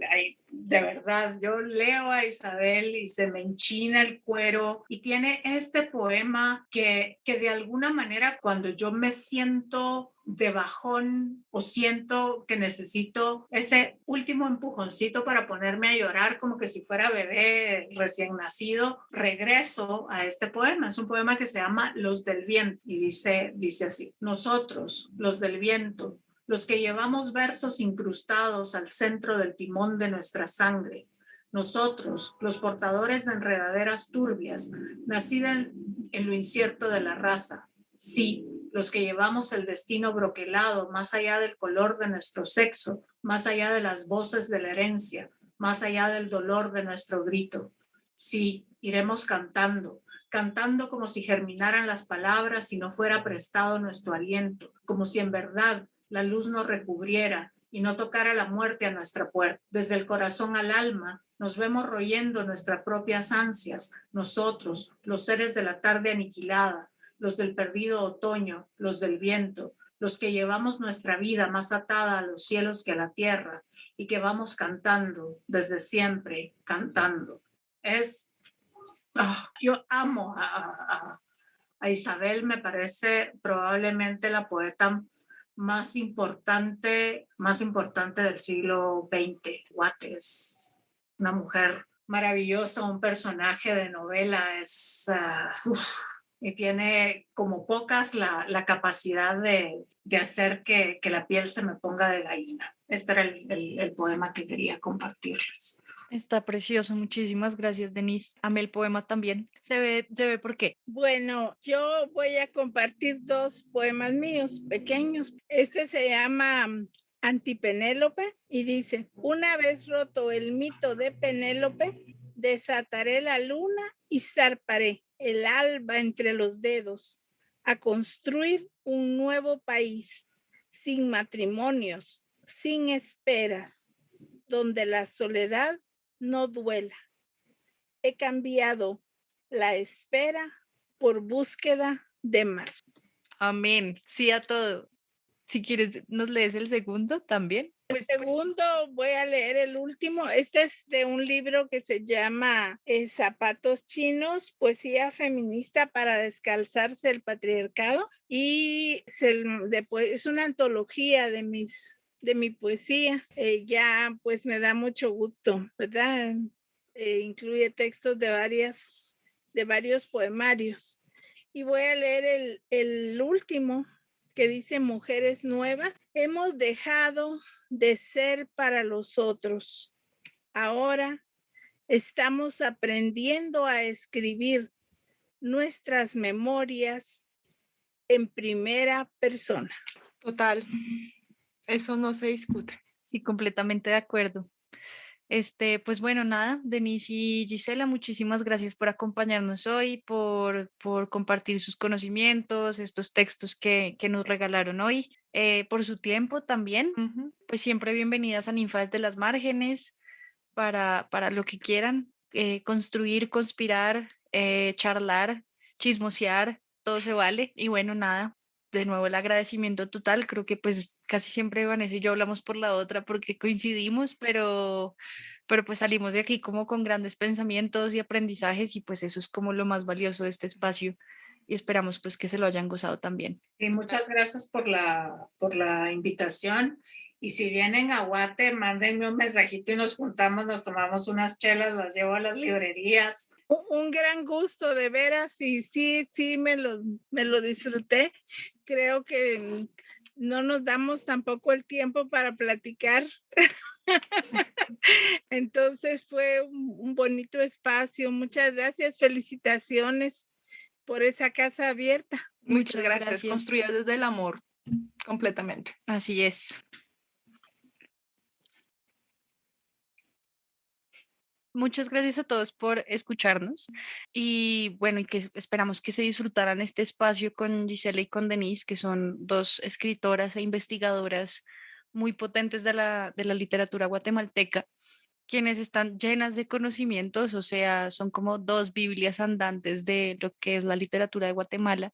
de verdad, yo leo a Isabel y se me enchina el cuero y tiene este poema que de alguna manera cuando yo me siento de bajón o siento que necesito ese último empujoncito para ponerme a llorar como que si fuera bebé recién nacido, regreso a este poema. Es un poema que se llama Los del Viento y dice así: nosotros, los del viento, los que llevamos versos incrustados al centro del timón de nuestra sangre, nosotros, los portadores de enredaderas turbias, nacidas en lo incierto de la raza, sí, los que llevamos el destino broquelado más allá del color de nuestro sexo, más allá de las voces de la herencia, más allá del dolor de nuestro grito. Sí, iremos cantando, cantando como si germinaran las palabras y no fuera prestado nuestro aliento, como si en verdad la luz nos recubriera y no tocara la muerte a nuestra puerta. Desde el corazón al alma nos vemos royendo nuestras propias ansias, nosotros, los seres de la tarde aniquilada, los del perdido otoño, los del viento, los que llevamos nuestra vida más atada a los cielos que a la tierra y que vamos cantando desde siempre, cantando. Yo amo a Isabel, me parece probablemente la poeta más importante del siglo XX. Guate es una mujer maravillosa, un personaje de novela, y tiene como pocas la capacidad de hacer que la piel se me ponga de gallina. Este era el poema que quería compartirles. Está precioso, muchísimas gracias, Denise. Amé el poema también. Se ve por qué. Bueno, yo voy a compartir dos poemas míos pequeños. Este se llama Antipenélope y dice: una vez roto el mito de Penélope, desataré la luna y zarparé el alba entre los dedos a construir un nuevo país, sin matrimonios, sin esperas, donde la soledad no duela. He cambiado la espera por búsqueda de mar. Amén. Sí a todo. Si quieres, ¿nos lees el segundo también? El segundo, voy a leer el último. Este es de un libro que se llama Zapatos Chinos, poesía feminista para descalzarse el patriarcado. Y es una antología de mi poesía. Ya pues me da mucho gusto, ¿verdad? Incluye textos de varios poemarios. Y voy a leer el último, que dice: mujeres nuevas, hemos dejado de ser para los otros. Ahora estamos aprendiendo a escribir nuestras memorias en primera persona. Total, eso no se discute. Sí, completamente de acuerdo. Pues bueno, nada, Denise y Gisela, muchísimas gracias por acompañarnos hoy, por compartir sus conocimientos, estos textos que nos regalaron hoy, por su tiempo también. Ujú. Pues siempre bienvenidas a Ninfas de las Márgenes para lo que quieran, construir, conspirar, charlar, chismosear, todo se vale. Y bueno, nada, de nuevo el agradecimiento total. Creo que pues casi siempre Vanessa y yo hablamos por la otra porque coincidimos, pero pues salimos de aquí como con grandes pensamientos y aprendizajes y pues eso es como lo más valioso de este espacio y esperamos pues que se lo hayan gozado también. Sí, muchas gracias por la invitación. Y si vienen a Guate, mándenme un mensajito y nos juntamos, nos tomamos unas chelas, las llevo a las librerías. Un gran gusto, de veras, y sí, me lo disfruté. Creo que no nos damos tampoco el tiempo para platicar. Entonces fue un bonito espacio. Muchas gracias, felicitaciones por esa casa abierta. Muchas gracias. Construida desde el amor, completamente. Así es. Muchas gracias a todos por escucharnos y bueno, y que esperamos que se disfrutaran este espacio con Gisela y con Denise, que son dos escritoras e investigadoras muy potentes de la literatura guatemalteca, quienes están llenas de conocimientos, o sea, son como dos Biblias andantes de lo que es la literatura de Guatemala,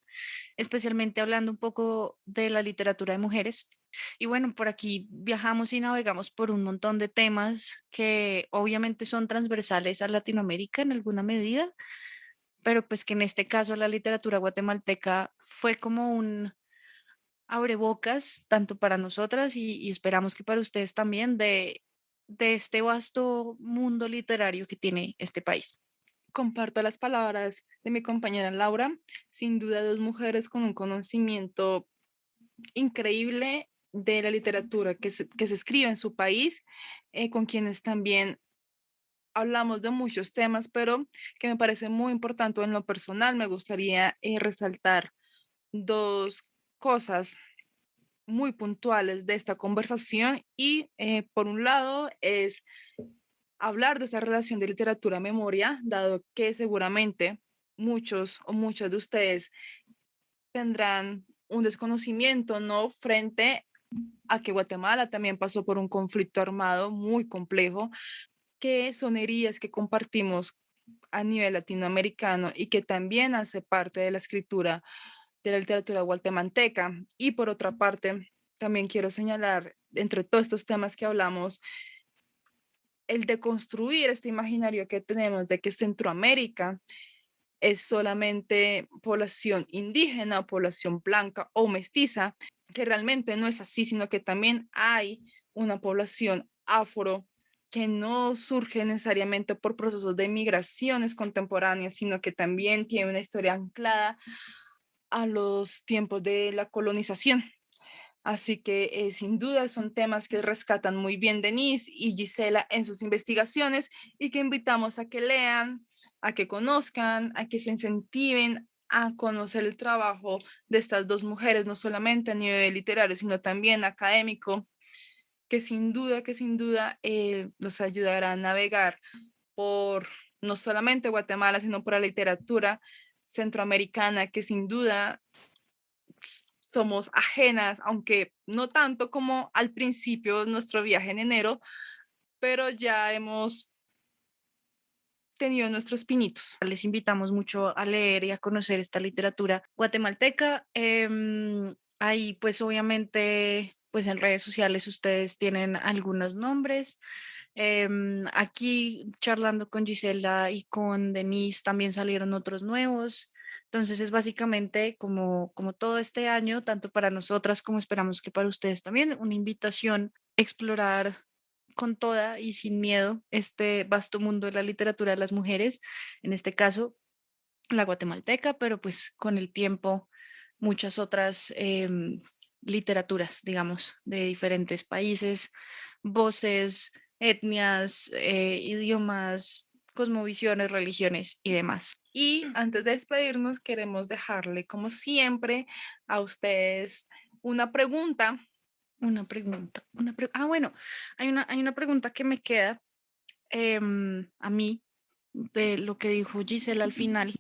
especialmente hablando un poco de la literatura de mujeres. Y bueno, por aquí viajamos y navegamos por un montón de temas que obviamente son transversales a Latinoamérica en alguna medida, pero pues que en este caso la literatura guatemalteca fue como un abrebocas, tanto para nosotras y esperamos que para ustedes también, de este vasto mundo literario que tiene este país. Comparto las palabras de mi compañera Laura. Sin duda, dos mujeres con un conocimiento increíble de la literatura que se escribe en su país, con quienes también hablamos de muchos temas, pero que me parece muy importante en lo personal. Me gustaría resaltar dos cosas muy puntuales de esta conversación y por un lado es hablar de esta relación de literatura-memoria, dado que seguramente muchos o muchas de ustedes tendrán un desconocimiento, ¿no? Frente a que Guatemala también pasó por un conflicto armado muy complejo, que son heridas que compartimos a nivel latinoamericano y que también hace parte de la escritura de la literatura guatemalteca. Y por otra parte, también quiero señalar, entre todos estos temas que hablamos, el de construir este imaginario que tenemos de que Centroamérica es solamente población indígena, población blanca o mestiza, que realmente no es así, sino que también hay una población afro que no surge necesariamente por procesos de migraciones contemporáneas, sino que también tiene una historia anclada a los tiempos de la colonización. Así que sin duda son temas que rescatan muy bien Denise y Gisela en sus investigaciones y que invitamos a que lean, a que conozcan, a que se incentiven a conocer el trabajo de estas dos mujeres, no solamente a nivel literario, sino también académico, que sin duda nos ayudará a navegar por no solamente Guatemala, sino por la literatura centroamericana, que sin duda somos ajenas, aunque no tanto como al principio de nuestro viaje en enero, pero ya hemos tenido nuestros pinitos. Les invitamos mucho a leer y a conocer esta literatura guatemalteca. Ahí pues obviamente pues en redes sociales ustedes tienen algunos nombres. Aquí charlando con Gisela y con Denise también salieron otros nuevos. Entonces es básicamente como todo este año, tanto para nosotras como esperamos que para ustedes también, una invitación a explorar con toda y sin miedo este vasto mundo de la literatura de las mujeres, en este caso la guatemalteca, pero pues con el tiempo muchas otras literaturas, digamos, de diferentes países, voces, etnias, idiomas, cosmovisiones, religiones y demás. Y antes de despedirnos, queremos dejarle, como siempre, a ustedes una pregunta. Una pregunta, bueno, hay una pregunta que me queda a mí de lo que dijo Gisela al final.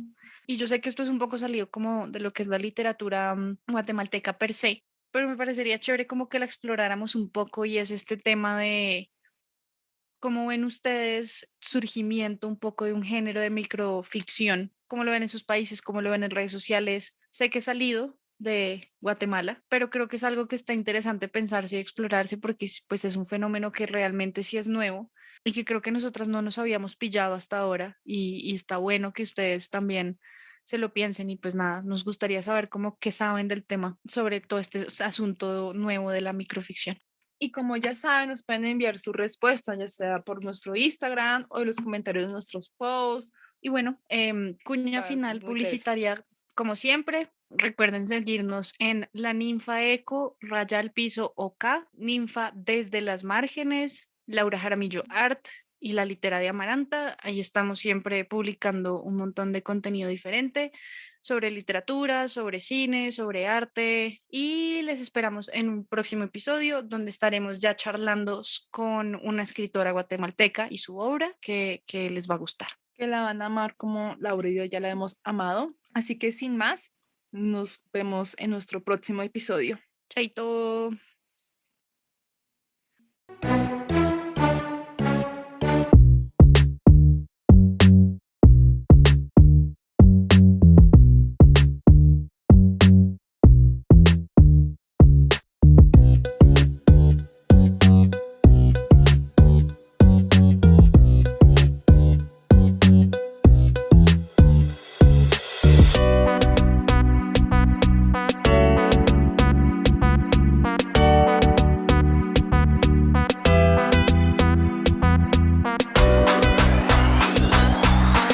Y yo sé que esto es un poco salido como de lo que es la literatura guatemalteca per se, pero me parecería chévere como que la exploráramos un poco y es este tema de cómo ven ustedes surgimiento un poco de un género de microficción, cómo lo ven en sus países, cómo lo ven en redes sociales. Sé que he salido de Guatemala, pero creo que es algo que está interesante pensarse y explorarse porque pues es un fenómeno que realmente sí es nuevo y que creo que nosotras no nos habíamos pillado hasta ahora y está bueno que ustedes también se lo piensen y pues nada, nos gustaría saber cómo qué saben del tema sobre todo este asunto nuevo de la microficción. Y como ya saben, nos pueden enviar su respuesta, ya sea por nuestro Instagram o en los comentarios de nuestros posts. Y bueno, cuña Para final muy breves. publicitaria, como siempre. Recuerden seguirnos en la Ninfa Eco, Raya al Piso OK, Ninfa desde las márgenes, Laura Jaramillo Art y la Litera de Amaranta. Ahí estamos siempre publicando un montón de contenido diferente sobre literatura, sobre cine, sobre arte y les esperamos en un próximo episodio donde estaremos ya charlando con una escritora guatemalteca y su obra que les va a gustar. Que la van a amar como Laura y yo ya la hemos amado. Así que sin más, nos vemos en nuestro próximo episodio. Chaito.